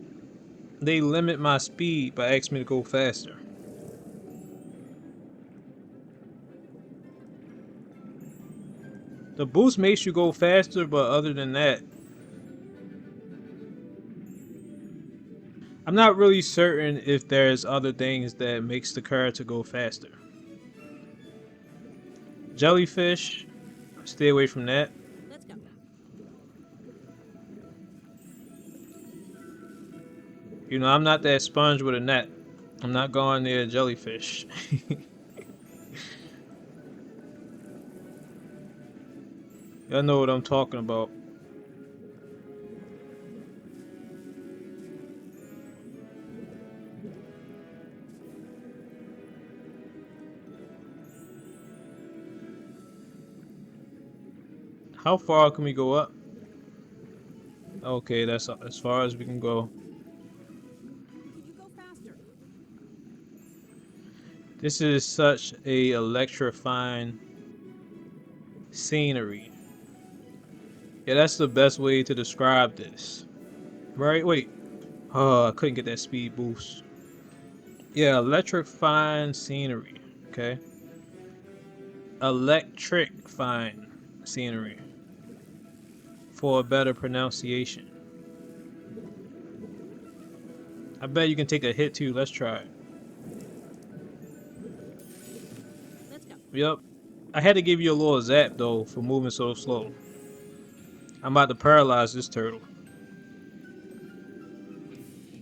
they limit my speed by asking me to go faster. The boost makes you go faster, but other than that, I'm not really certain if there's other things that makes the character go faster. Jellyfish, stay away from that. Let's go. You know, I'm not that sponge with a net. I'm not going near jellyfish. Y'all know what I'm talking about. How far can we go up? Okay, that's as far as we can go. Could you go faster? This is such a electrifying scenery. Yeah, that's the best way to describe this. Right? Wait. Oh, I couldn't get that speed boost. Yeah, electrifying scenery. Okay. Electrifying scenery. For a better pronunciation. I bet you can take a hit too. Let's try it. Let's go. Yep. I had to give you a little zap though for moving so slow. I'm about to paralyze this turtle.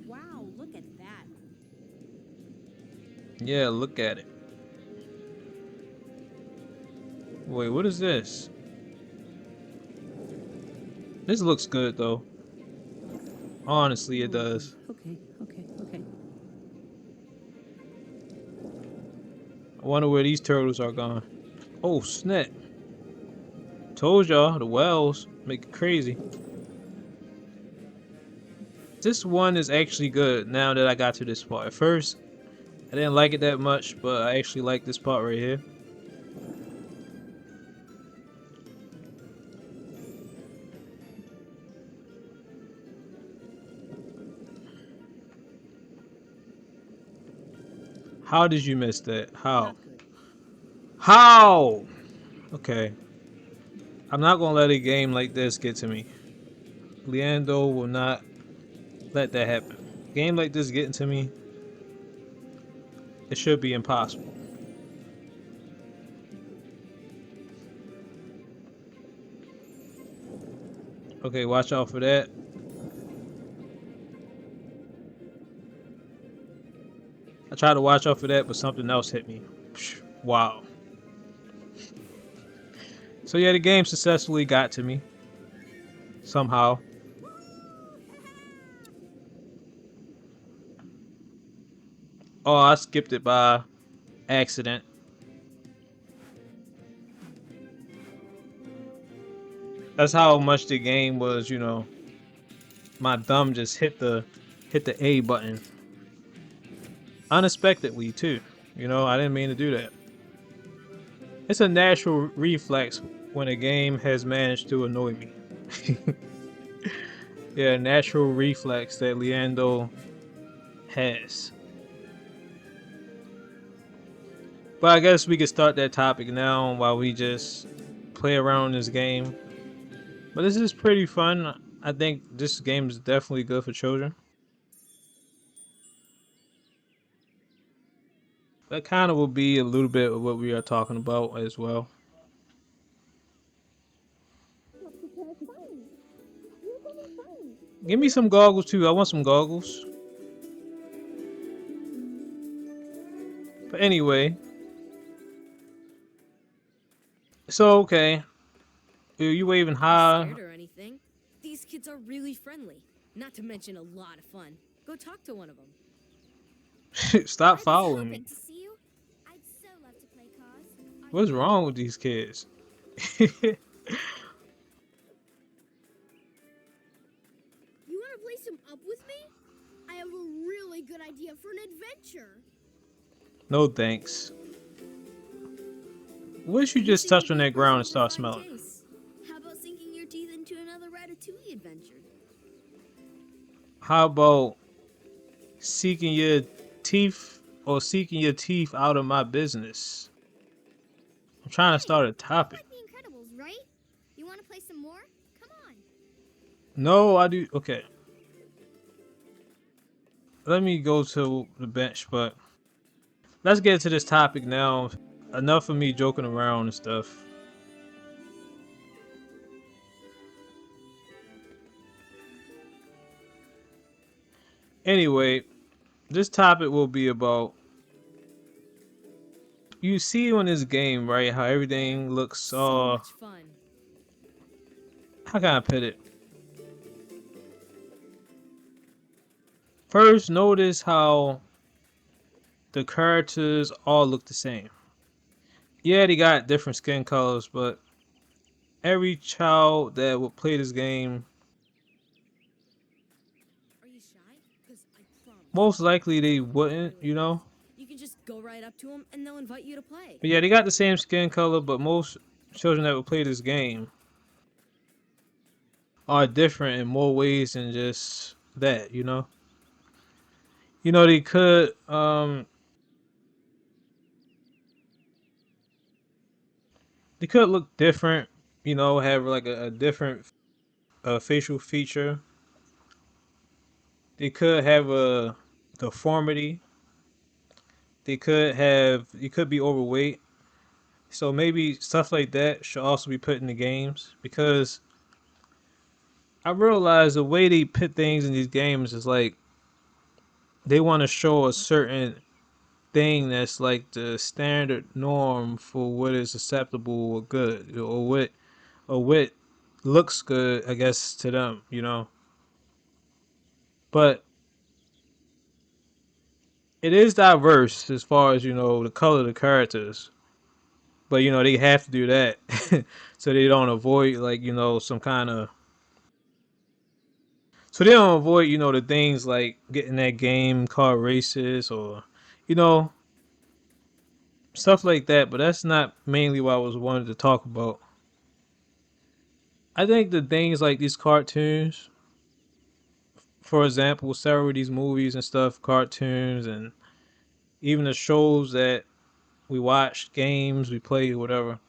Wow, look at that. Yeah, look at it. Wait, what is this? This looks good though. Honestly, it does. Okay. I wonder where these turtles are gone. Oh, snap. Told y'all, the wells make it crazy. This one is actually good now that I got to this part. At first, I didn't like it that much, but I actually like this part right here. How did you miss that? How? How? Okay. I'm not gonna let a game like this get to me. Leando will not let that happen. Game like this getting to me, it should be impossible. Okay, watch out for that. I tried to watch out for that, but something else hit me. Wow. So yeah, the game successfully got to me. Somehow. Oh, I skipped it by accident. That's how much the game was, you know. My thumb just hit the A button. Unexpectedly too. You know, I didn't mean to do that. It's a natural reflex when a game has managed to annoy me. Yeah, natural reflex that Leando has. But I guess we could start that topic now while we just play around this game. But this is pretty fun. I think this game is definitely good for children. That kind of will be a little bit of what we are talking about as well. Give me some goggles too. I want some goggles. But anyway, so okay. You waving high? Scared or anything? These kids are really friendly. Not to mention a lot of fun. Go talk to one of them. Stop following me. To see you. I'd so love to play cars. What's wrong with these kids? You want to play some up with me? I have a really good idea for an adventure. No thanks. Wish you just touch on that ground and start smelling. How about sinking your teeth into another Ratatouille adventure? How about seeking your teeth or seeking your teeth out of my business? I'm trying to start a topic. Like the Incredibles, right? You want to play some more? Come on. No, I do. Okay. Let me go to the bench, but let's get to this topic now. Enough of me joking around and stuff. Anyway, this topic will be about, you see on this game, right, how everything looks So much fun. how can I put it? First, notice how the characters all look the same. Yeah, they got different skin colors, but every child that would play this game, Are you shy? Because I promise. most likely they wouldn't, you know? You can just go right up to them and they'll invite you to play. But yeah, they got the same skin color, but most children that would play this game are different in more ways than just that, you know? You know, they could look different, you know, have like a different facial feature. They could have a deformity. You could be overweight. So maybe stuff like that should also be put in the games, because I realize the way they put things in these games is like they want to show a certain thing that's like the standard norm for what is acceptable or good, or what looks good, I guess, to them, you know. But it is diverse as far as, you know, the color of the characters. But you know they have to do that so they don't avoid, like, you know, some kind of, so they don't avoid, you know, the things like getting that game called racist, or, you know, stuff like that. But that's not mainly what I was wanted to talk about. I think the things like these cartoons, for example, several of these movies and stuff, cartoons, and even the shows that we watch, games we play, whatever.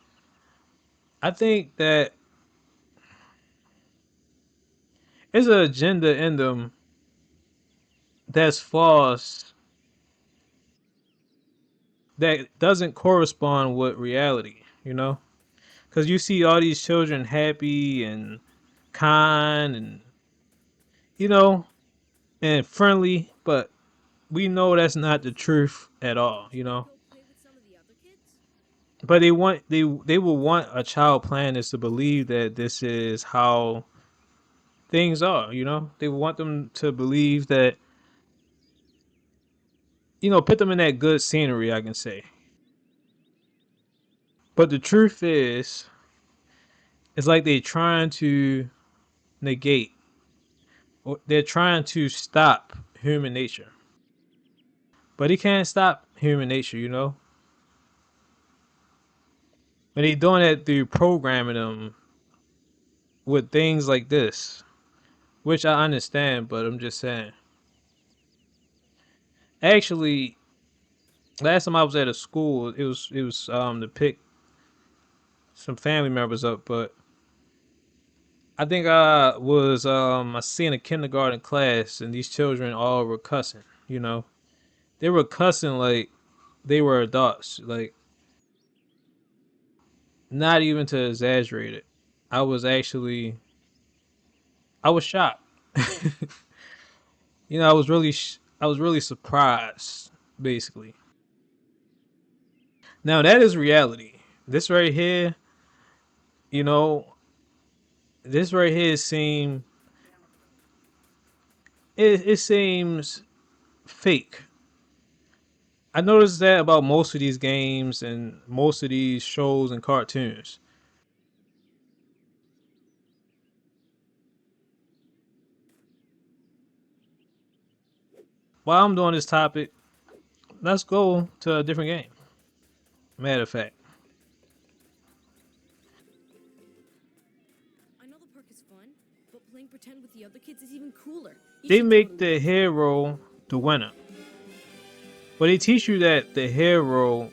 I think that there's an agenda in them that's false, that doesn't correspond with reality, you know? Because you see all these children happy and kind and, you know, and friendly, but we know that's not the truth at all, you know? Go play with some of the other kids? But they will want a child playing this to believe that this is how things are, you know? They want them to believe that, you know, put them in that good scenery, I can say. But the truth is, it's like they trying to negate, or they're trying to stop human nature. But he can't stop human nature, you know? And he's doing that through programming them with things like this, which I understand, but I'm just saying. Actually, Last time I was at a school, it was to pick some family members up, but I think I seen a kindergarten class and these children all were cussing, you know. They were cussing like they were adults, like not even to exaggerate it. I was actually I was shocked. You know, I was really surprised basically. Now that is reality. This right here, you know, this right here it seems fake. I noticed that about most of these games and most of these shows and cartoons. While I'm doing this topic, let's go to a different game. Matter of fact, I know the park is fun, but playing pretend with the other kids is even cooler. You they should make totally the listen. hero the winner, but they teach you that the hero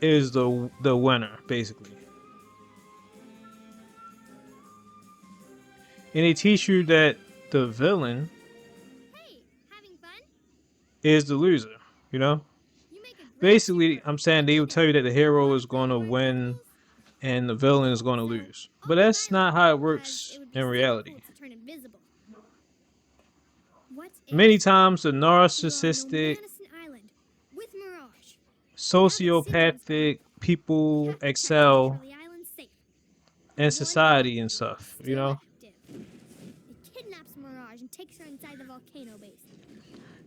is the winner basically, and they teach you that the villain Hey, having fun? is the loser. You know, You make a great basically, shipper. I'm saying they Let's would go. tell you that the hero is Want to play going to more win examples? and the villain is going to So, lose, but only that's rarely, not how it because it works would be in super reality. cool to turn invisible. What if Many times the we were on narcissistic, Nomadison Island with Mirage? Now that Citroen's gone, sociopathic we people have to check to make sure excel the island's safe. in One option society and is stuff, you still know? active. It kidnaps Mirage and takes her inside the volcano base.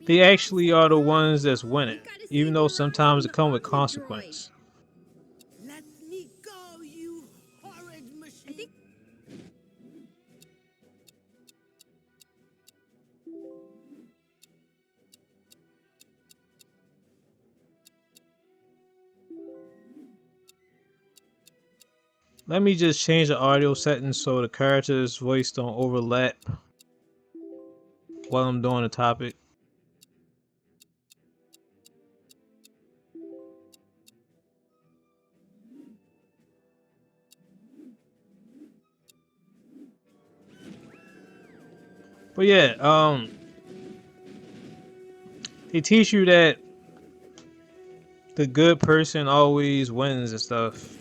They Beyond actually safe are the waters, ones that's winning, We've got to even save though Mirage sometimes from it the comes with army droid. consequence. Let me go, you horrid machine. I think Let me just change the audio settings so the character's voice don't overlap while I'm doing the topic. But yeah, they teach you that the good person always wins and stuff,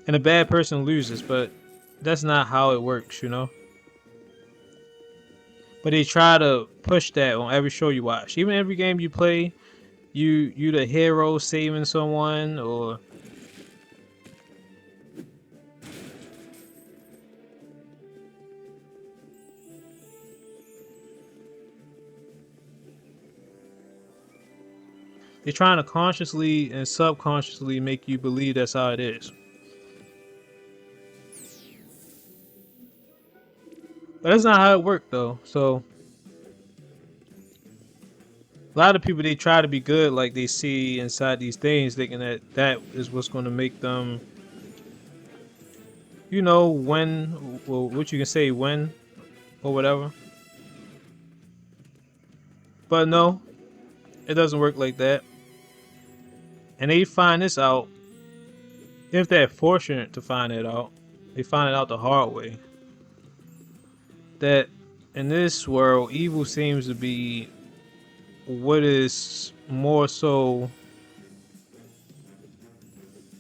and the bad person loses, but that's not how it works, you know? But they try to push that on every show you watch. Even every game you play, you the hero saving someone, or they're trying to consciously and subconsciously make you believe that's how it is. But that's not how it worked though. So a lot of people, they try to be good, like they see inside these things, thinking that that is what's going to make them, you know, win, well, what you can say, win or whatever. But no, it doesn't work like that. And they find this out, if they're fortunate to find it out. They find it out the hard way. That in this world, evil seems to be what is more so,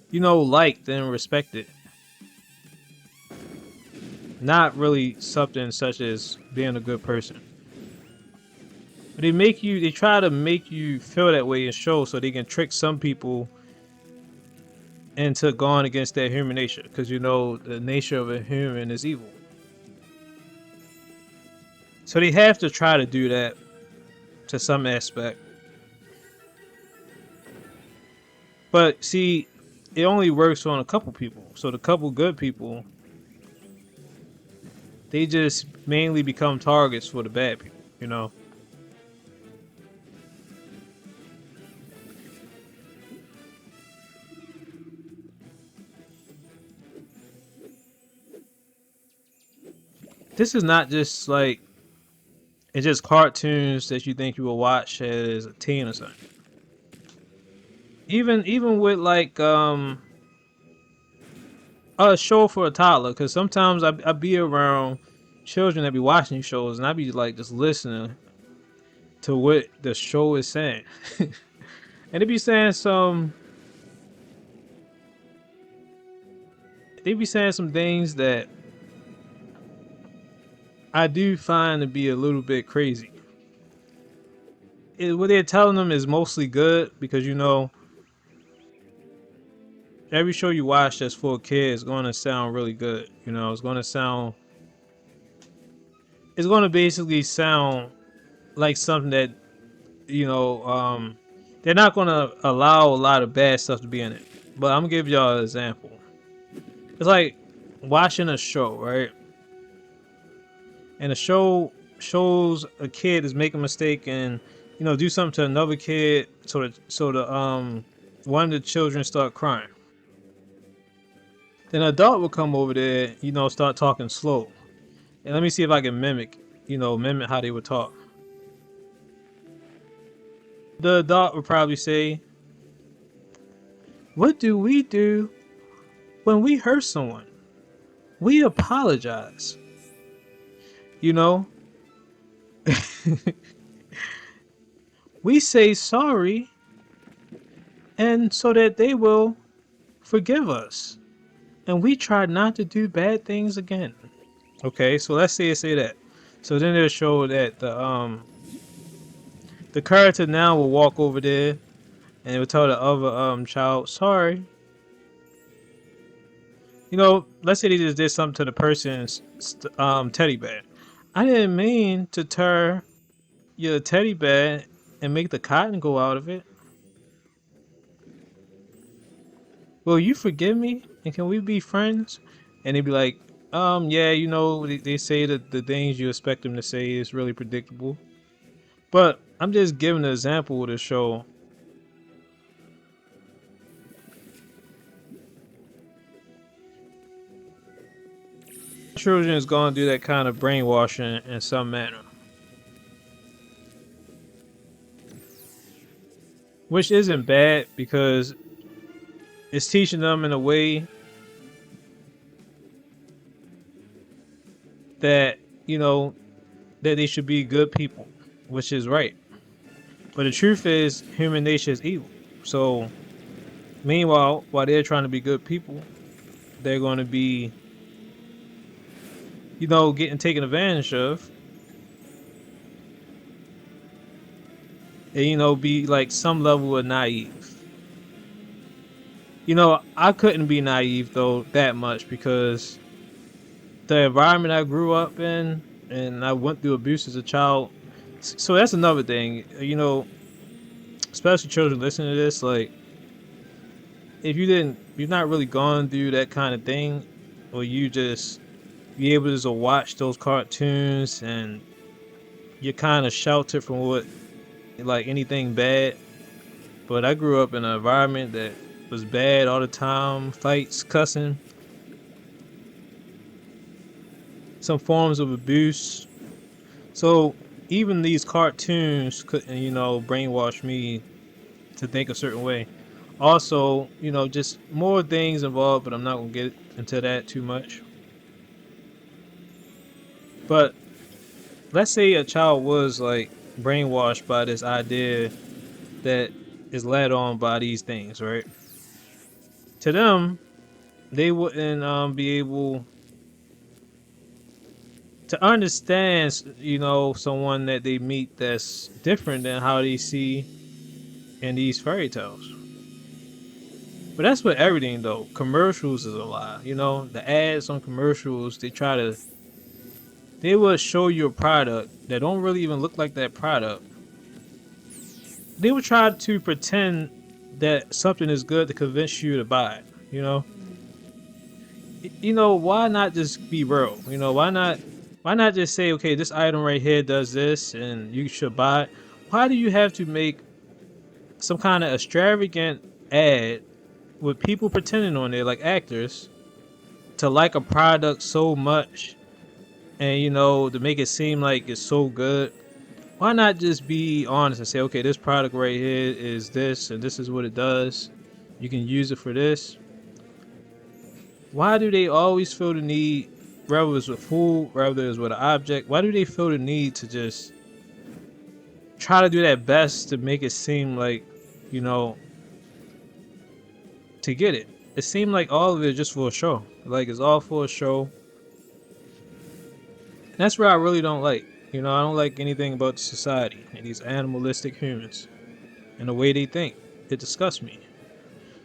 you know, liked and respected. Not really something such as being a good person. But they try to make you feel that way in shows so they can trick some people into going against their human nature. Because you know, the nature of a human is evil. So they have to try to do that to some aspect. But see, it only works on a couple people. So the couple good people, they just mainly become targets for the bad people, you know? This is not just like, it's just cartoons that you think you will watch as a teen or something. even with like a show for a toddler, because sometimes I be around children that be watching these shows, and I be like just listening to what the show is saying, and they be saying some things that I do find to be a little bit crazy. What they're telling them is mostly good because every show you watch that's for kids is going to sound really good. It's going to basically sound like something that they're not going to allow a lot of bad stuff to be in it. But I'm gonna give y'all an example. It's like watching a show, right? And the show shows a kid is making a mistake and do something to another kid, so the one of the children start crying. Then an adult will come over there, start talking slow. And let me see if I can mimic how they would talk. The adult would probably say, "What do we do when we hurt someone? We apologize." You know, we say sorry, and so that they will forgive us. And we try not to do bad things again. Okay, so let's say that. So then they'll show that the character now will walk over there and it will tell the other child, sorry. Let's say they just did something to the person's teddy bear. I didn't mean to tear your teddy bear and make the cotton go out of it. Will you forgive me? And can we be friends? And they'd be like, yeah, they say that the things you expect them to say is really predictable. But I'm just giving an example of the show. Children is going to do that kind of brainwashing in some manner. Which isn't bad because it's teaching them in a way that, that they should be good people, which is right. But the truth is, human nature is evil. So, meanwhile, while they're trying to be good people, they're going to be, getting taken advantage of. And, be like some level of naive. I couldn't be naive, though, that much because the environment I grew up in and I went through abuse as a child. So that's another thing, especially children listening to this, like, if you've not really gone through that kind of thing, or you just be able to just watch those cartoons and you're kind of sheltered from like anything bad. But I grew up in an environment that was bad all the time, fights, cussing, some forms of abuse. So even these cartoons couldn't, brainwash me to think a certain way. Also, just more things involved, but I'm not gonna get into that too much. But let's say a child was like brainwashed by this idea that is led on by these things, right? To them, they wouldn't be able to understand, someone that they meet that's different than how they see in these fairy tales. But that's with everything, though. Commercials is a lie. The ads on commercials, they will show you a product that don't really even look like that product. They will try to pretend that something is good to convince you to buy it. Why not just be real? Why not just say, okay, this item right here does this and you should buy it? Why do you have to make some kind of extravagant ad with people pretending on there like actors to like a product so much and to make it seem like it's so good? Why not just be honest and say, okay, this product right here is this, and this is what it does. You can use it for this. Why do they always feel the need, whether it's with food, whether it's with an object, why do they feel the need to just try to do that best to make it seem like, you know, to get it? It seemed like all of it is just for a show. Like, it's all for a show. And that's where I really don't like. You know, I don't like anything about society and these animalistic humans and the way they think. It disgusts me.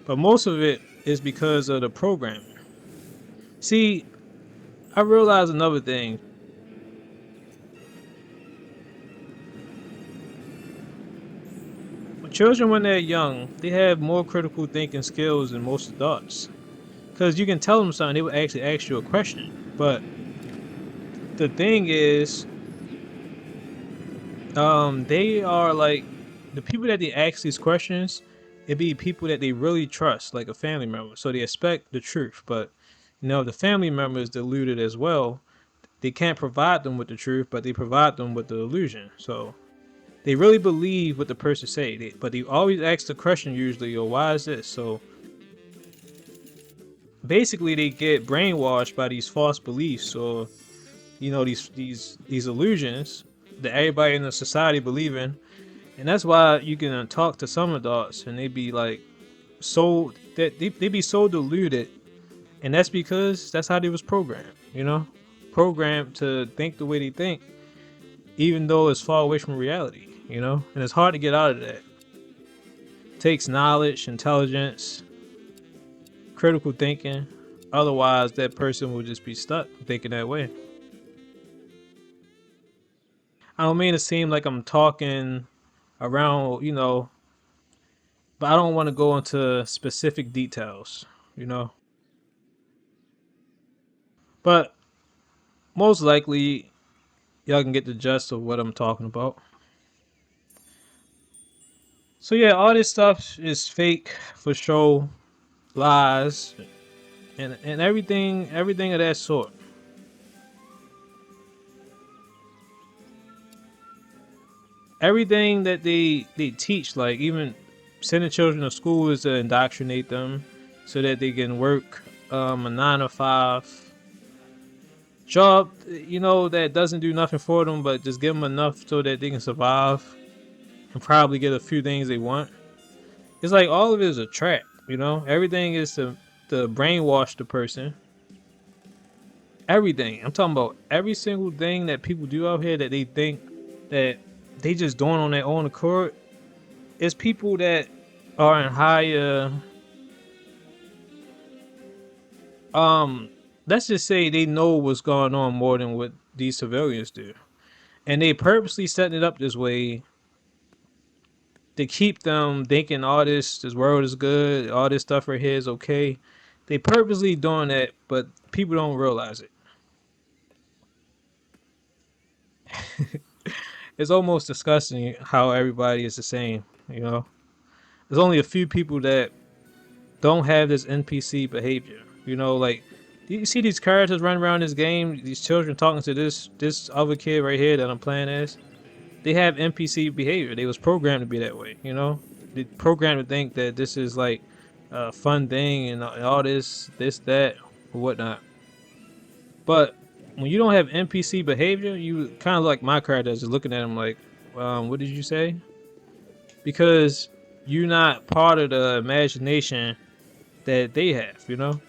But most of it is because of the programming. See, I realized another thing. When children, when they're young, they have more critical thinking skills than most adults. Because you can tell them something, they will actually ask you a question. But the thing is, they are like, the people that they ask these questions, it be people that they really trust, like a family member. So they expect the truth. But, you know, the family member is deluded as well. They can't provide them with the truth, but they provide them with the illusion. So they really believe what the person say, but they always ask the question usually, "Oh, why is this?" So basically, they get brainwashed by these false beliefs, or you know, these illusions that everybody in the society believe in, and that's why you can talk to some adults and they be like so that they be so deluded, and that's because that's how they was programmed. You know, programmed to think the way they think, even though it's far away from reality. You know, and it's hard to get out of that. It takes knowledge, intelligence, critical thinking. Otherwise, that person will just be stuck thinking that way. I don't mean to seem like I'm talking around, you know, but I don't want to go into specific details, you know. But most likely, y'all can get the gist of what I'm talking about. So yeah, all this stuff is fake for show, lies, and everything of that sort. Everything that they teach, like even sending children to school, is to indoctrinate them so that they can work a 9 to 5 job, you know, that doesn't do nothing for them, but just give them enough so that they can survive and probably get a few things they want. It's like all of it is a trap, you know. Everything is to brainwash the person. Everything. I'm talking about every single thing that people do out here that they think that they just doing on their own accord. It's people that are in higher let's just say they know what's going on more than what these civilians do. And they purposely setting it up this way to keep them thinking all this world is good, all this stuff right here is okay. They purposely doing that, but people don't realize it. It's almost disgusting how everybody is the same, you know. There's only a few people that don't have this NPC behavior. You know, like you see these characters running around this game, these children talking to this other kid right here that I'm playing as. They have NPC behavior. They was programmed to be that way, you know? They programmed to think that this is like a fun thing and all this, that, or whatnot. But when you don't have NPC behavior, you kind of like my character just looking at him like, what did you say? Because you're not part of the imagination that they have, you know?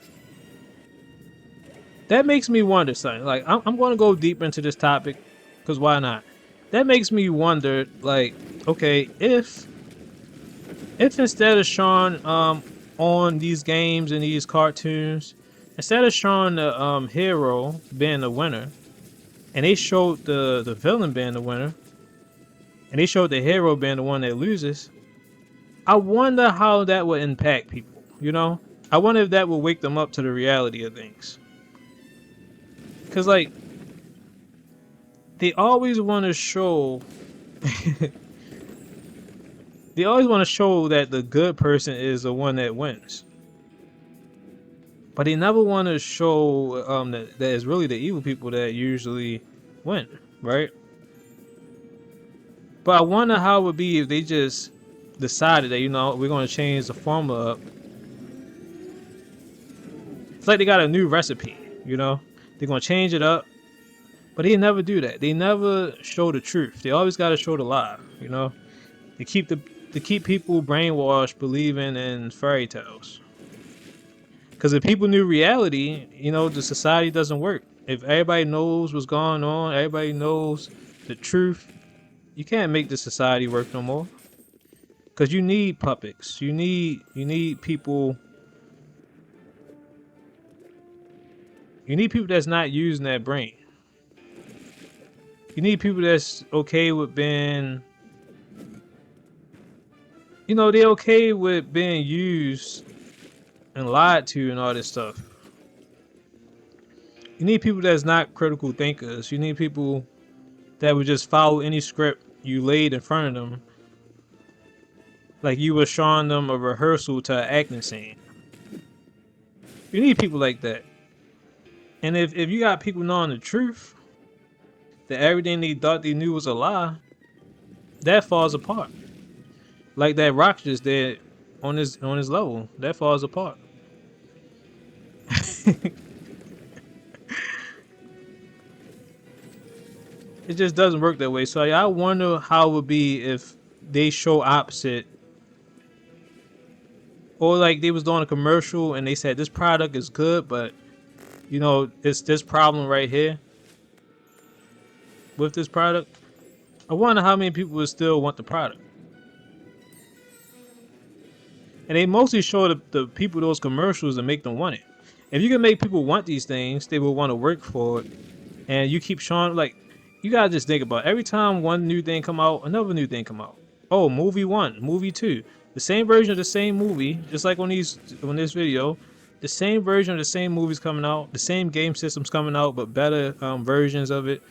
That makes me wonder something. Like, I'm going to go deep into this topic, because why not? That makes me wonder, like, okay, if instead of showing on these games and these cartoons, instead of showing the hero being the winner, and they showed the villain being the winner, and they showed the hero being the one that loses, I wonder how that would impact people, you know? I wonder if that would wake them up to the reality of things. Cause like they always want to show they always want to show that the good person is the one that wins. But they never want to show that it's really the evil people that usually win, right? But I wonder how it would be if they just decided that, you know, we're going to change the formula up. It's like they got a new recipe, you know? They're going to change it up. But they never do that. They never show the truth. They always got to show the lie, you know? They keep people brainwashed believing in fairy tales. Because if people knew reality, you know, the society doesn't work. If everybody knows what's going on, everybody knows the truth, you can't make the society work no more. Because you need puppets. You need people. You need people that's not using that brain. You need people that's okay with being, you know, they're okay with being used and lied to and all this stuff. You need people that's not critical thinkers. You need people that would just follow any script you laid in front of them, like you were showing them a rehearsal to an acting scene. You need people like that. And if you got people knowing the truth, that everything they thought they knew was a lie, that falls apart. Like that rock just did on his level, that falls apart. It just doesn't work that way. So I wonder how it would be if they show opposite, or like they was doing a commercial and they said this product is good, but you know it's this problem right here with this product. I wonder how many people would still want the product. And they mostly show the people those commercials and make them want it. If you can make people want these things, they will want to work for it. And you keep showing, like, you gotta just think about it. Every time one new thing come out, another new thing come out. Oh, movie 1, movie 2, the same version of the same movie, just like on this video, the same version of the same movies coming out, the same game systems coming out, but better versions of it.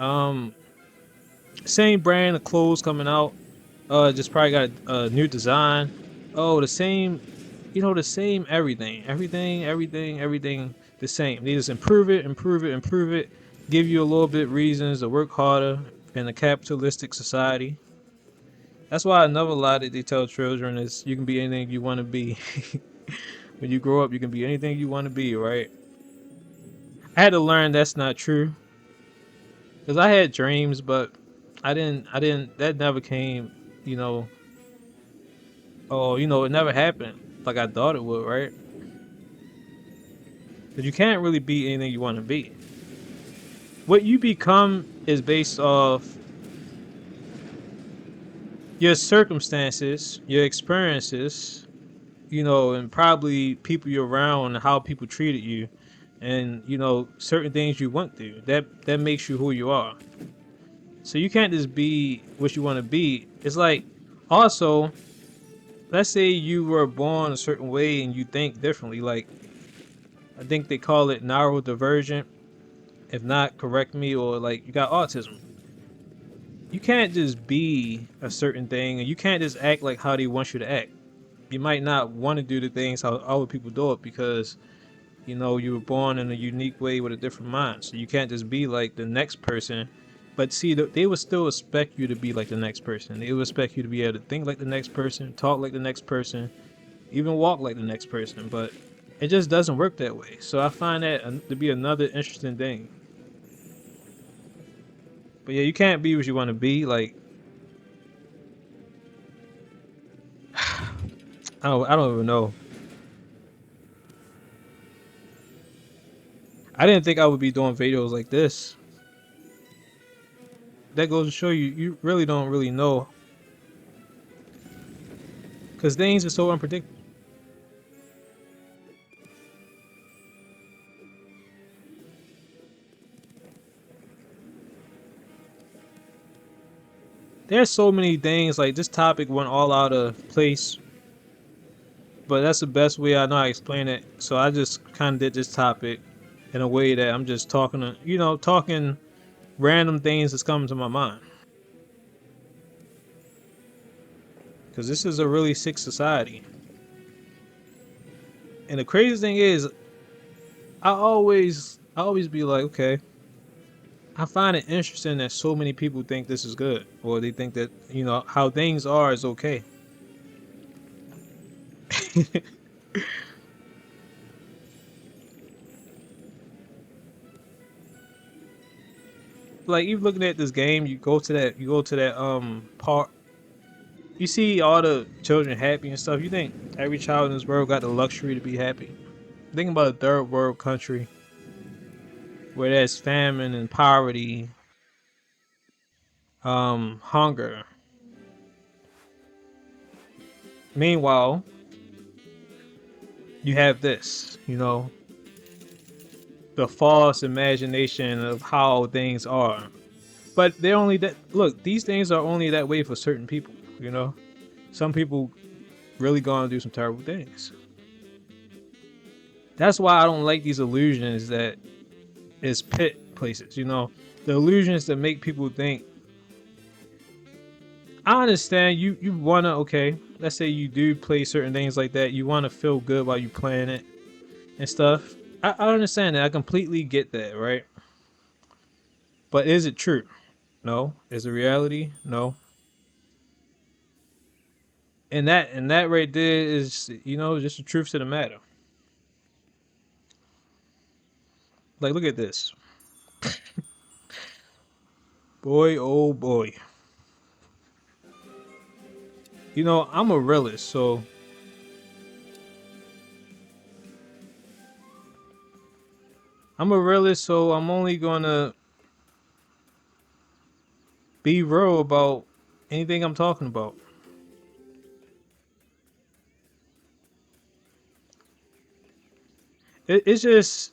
Um, Same brand of clothes coming out. Just probably got a new design. Oh, the same, you know, the same everything the same. They just improve it, give you a little bit reasons to work harder in a capitalistic society. That's why another lie that they tell children is you can be anything you want to be. When you grow up, you can be anything you want to be, right? I had to learn that's not true. Because I had dreams, but that never came, you know, oh, you know, it never happened like I thought it would, right? Because you can't really be anything you want to be. What you become is based off your circumstances, your experiences, you know, and probably people you're around and how people treated you, and you know, certain things you went through. That makes you who you are. So you can't just be what you want to be. It's like, also, let's say you were born a certain way and you think differently. Like, I think they call it neurodivergent. If not, correct me. Or like you got autism. You can't just be a certain thing, and you can't just act like how they want you to act. You might not want to do the things how other people do it because, you know, you were born in a unique way with a different mind. So you can't just be like the next person. But see, they would still expect you to be like the next person. They would expect you to be able to think like the next person, talk like the next person, even walk like the next person. But it just doesn't work that way. So I find that to be another interesting thing. But yeah, you can't be what you want to be. Like, I don't even know. I didn't think I would be doing videos like this. That goes to show you, you really don't really know. Because things are so unpredictable. There's so many things, like this topic went all out of place. But that's the best way I know how to explain it. So I just kind of did this topic in a way that I'm just talking to, you know, talking random things that's coming to my mind. Because this is a really sick society. And the crazy thing is, I always be like, okay, I find it interesting that so many people think this is good, or they think that how things are is okay. Like even looking at this game, you go to that part, you see all the children happy and stuff. You think every child in this world got the luxury to be happy? Think about a third world country where there's famine and poverty, hunger. Meanwhile, you have this, the false imagination of how things are. But they're only that. Look, these things are only that way for certain people. Some people really gonna do some terrible things. That's why I don't like these illusions that is pit places. The illusions that make people think. I understand you wanna, okay. Let's say you do play certain things like that. You wanna feel good while you playing it and stuff. I understand that. I completely get that, right? But is it true? No. Is it reality? No. And that right there is just the truth to the matter. Like look at this. Boy, oh boy. I'm a realist, so I'm only gonna be real about anything I'm talking about. It's just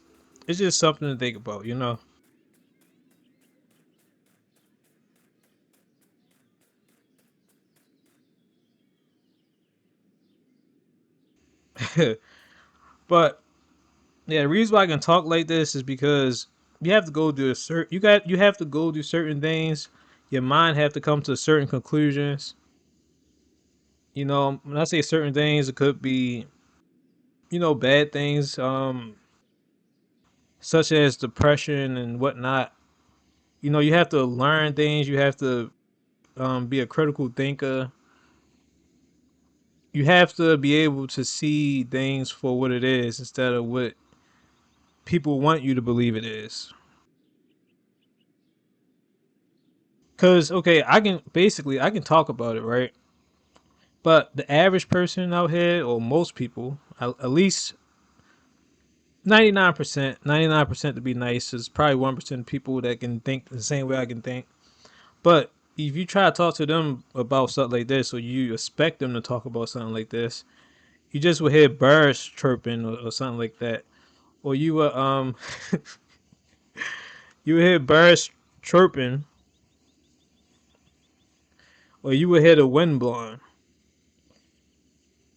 something to think about. But yeah, the reason why I can talk like this is because you have to go do a certain you have to go do certain things. Your mind have to come to certain conclusions. When I say certain things, it could be bad things, such as depression and whatnot. You have to learn things. You have to be a critical thinker. You have to be able to see things for what it is instead of what people want you to believe it is. Cause okay, I can talk about it, right? But the average person out here, or most people, at least 99%, 99% to be nice, is probably 1% of people that can think the same way I can think. But if you try to talk to them about something like this, or you expect them to talk about something like this, you just will hear birds chirping or something like that, or you will you will hear birds chirping, or you will hear the wind blowing.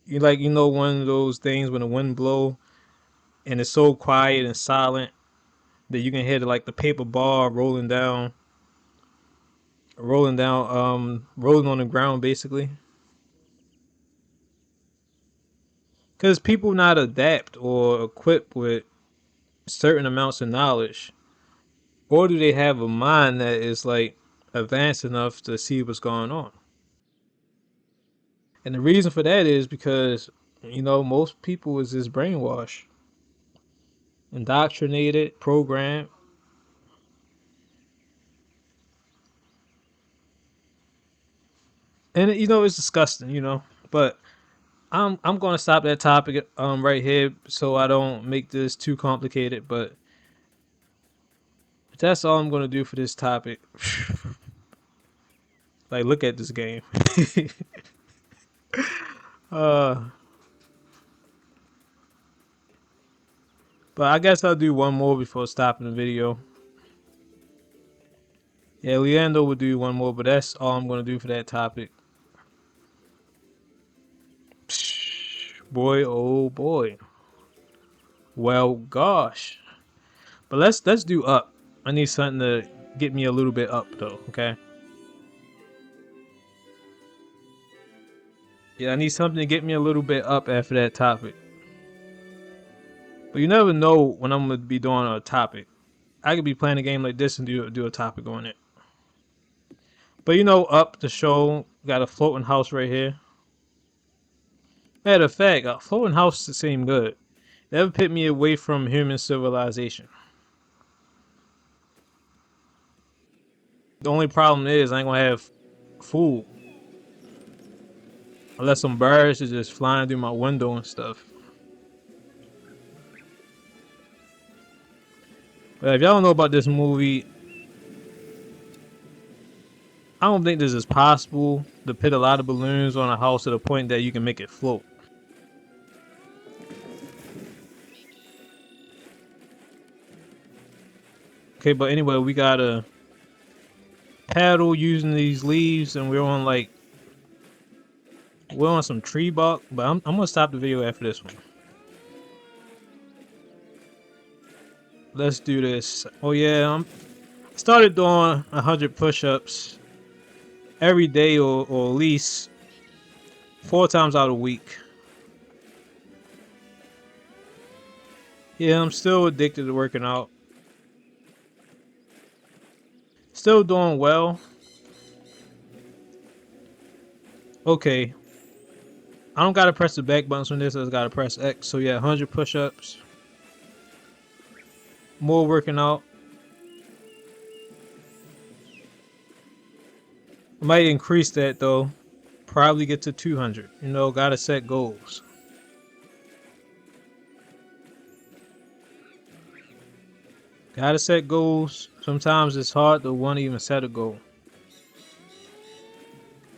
One of those things when the wind blow and it's so quiet and silent that you can hear the paper ball rolling on the ground basically. Because people not adapt or equipped with certain amounts of knowledge, or do they have a mind that is advanced enough to see what's going on? And the reason for that is because most people is just brainwashed, indoctrinated, programmed, and it's disgusting. But I'm gonna stop that topic right here so I don't make this too complicated. But that's all I'm gonna do for this topic. Look at this game. uh, but I guess I'll do one more before stopping the video. Yeah, Leando will do one more, but that's all I'm gonna do for that topic. Boy, oh boy. Well, gosh. But let's do up. I need something to get me a little bit up though. Okay. Yeah, I need something to get me a little bit up after that topic. But you never know when I'm gonna be doing a topic. I could be playing a game like this and do a topic on it. But you know, Up the show got a floating house right here. Matter of fact, a floating house seem good. Never put me away from human civilization. The only problem is I ain't gonna have food unless some birds are just flying through my window and stuff. But if y'all don't know about this movie, I don't think this is possible to put a lot of balloons on a house to the point that you can make it float. Okay, but anyway, we gotta paddle using these leaves, and we're on some tree bark. But I'm gonna stop the video after this one. Let's do this. Oh yeah, I started doing 100 push-ups every day, or at least 4 times out of a week. Yeah, I'm still addicted to working out. Still doing well. Okay. I don't gotta press the back buttons on this, I just gotta press X. So yeah, 100 push-ups. More working out. I might increase that though. Probably get to 200. You know, gotta set goals. Gotta set goals. Sometimes it's hard to want to even set a goal.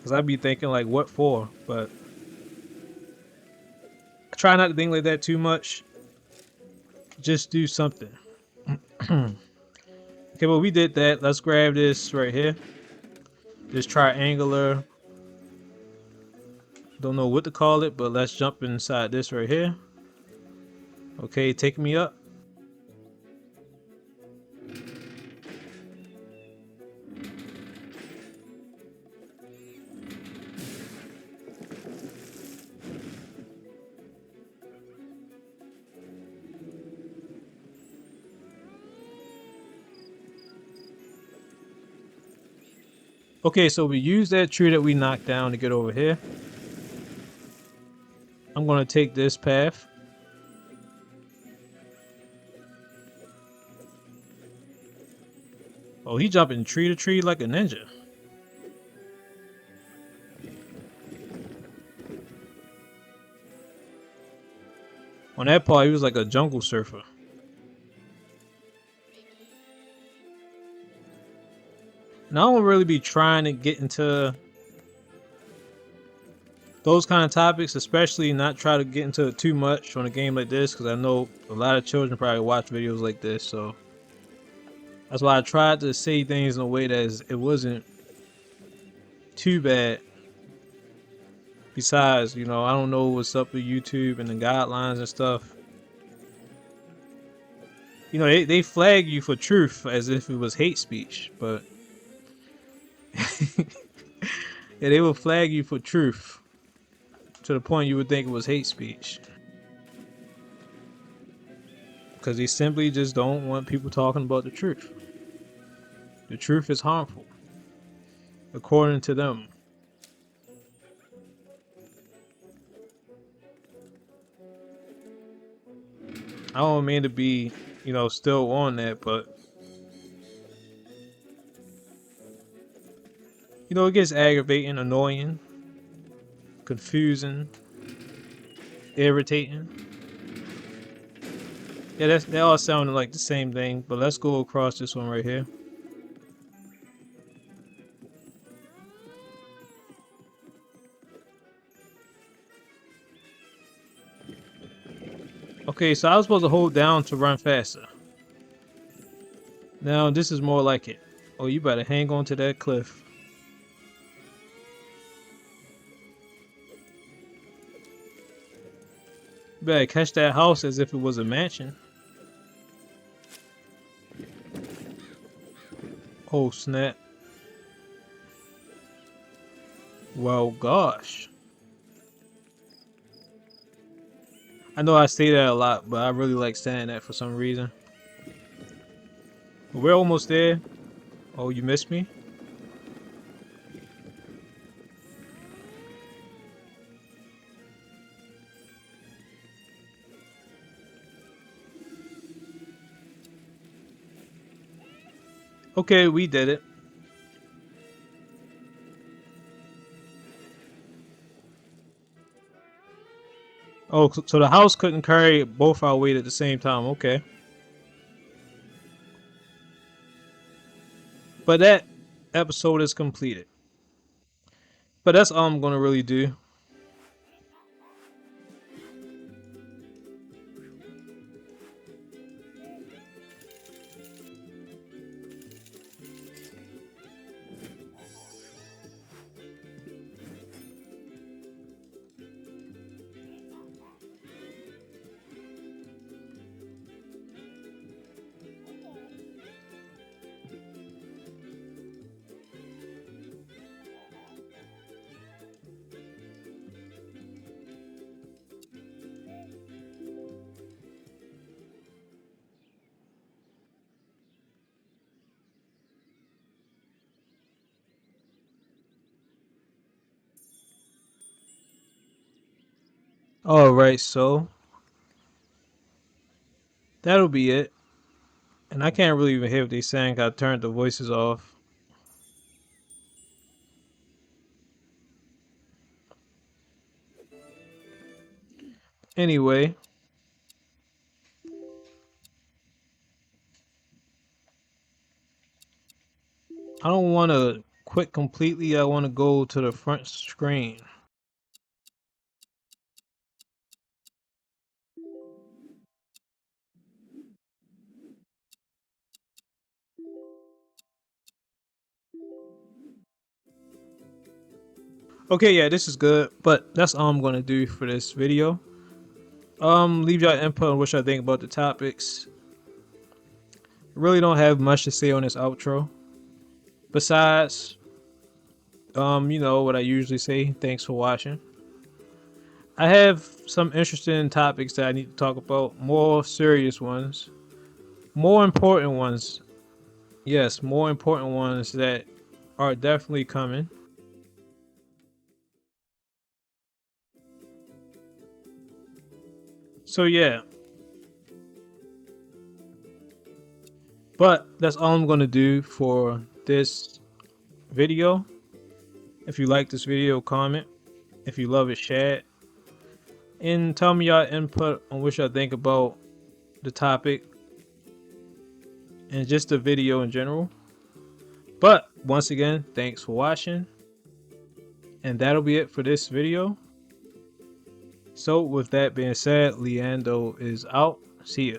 Cause I be thinking like, what for? But I try not to think like that too much. Just do something. Okay, well we did that. Let's grab this right here. This triangular. Don't know what to call it, but let's jump inside this right here. Okay, take me up. Okay, so we use that tree that we knocked down to get over here. I'm gonna take this path. Oh, he jumping tree to tree like a ninja. On that part, he was like a jungle surfer. Now I don't really be trying to get into those kind of topics, especially not try to get into it too much on a game like this, because I know a lot of children probably watch videos like this, so that's why I tried to say things in a way that it wasn't too bad. Besides, you know, I don't know what's up with YouTube and the guidelines and stuff. You know, they flag you for truth as if it was hate speech, but yeah, they will flag you for truth to the point you would think it was hate speech. Because they simply just don't want people talking about the truth. The truth is harmful, according to them. I don't mean to be, you know, still on that, but you know, it gets aggravating, annoying, confusing, irritating. Yeah, they all sounding like the same thing, but let's go across this one right here. Okay, so I was supposed to hold down to run faster. Now this is more like it. Oh, you better hang on to that cliff. You better catch that house as if it was a mansion. Oh snap. Well, gosh. I know I say that a lot, but I really like saying that for some reason. We're almost there. Oh, you missed me? Okay, we did it. Oh, so the house couldn't carry both our weight at the same time. Okay. But that episode is completed. But that's all I'm going to really do. Alright, so that'll be it. And I can't really even hear what they're saying. I turned the voices off. Anyway, I don't want to quit completely. I want to go to the front screen. Okay, yeah, this is good. But that's all I'm going to do for this video. Leave y'all input on what y'all think about the topics. Really don't have much to say on this outro. Besides, you know what I usually say. Thanks for watching. I have some interesting topics that I need to talk about. More serious ones. More important ones. Yes, more important ones that are definitely coming. So yeah. But that's all I'm going to do for this video. If you like this video, comment. If you love it, share it. And tell me your input on what y'all think about the topic and just the video in general. But once again, thanks for watching. And that'll be it for this video. So with that being said, Leando is out. See ya.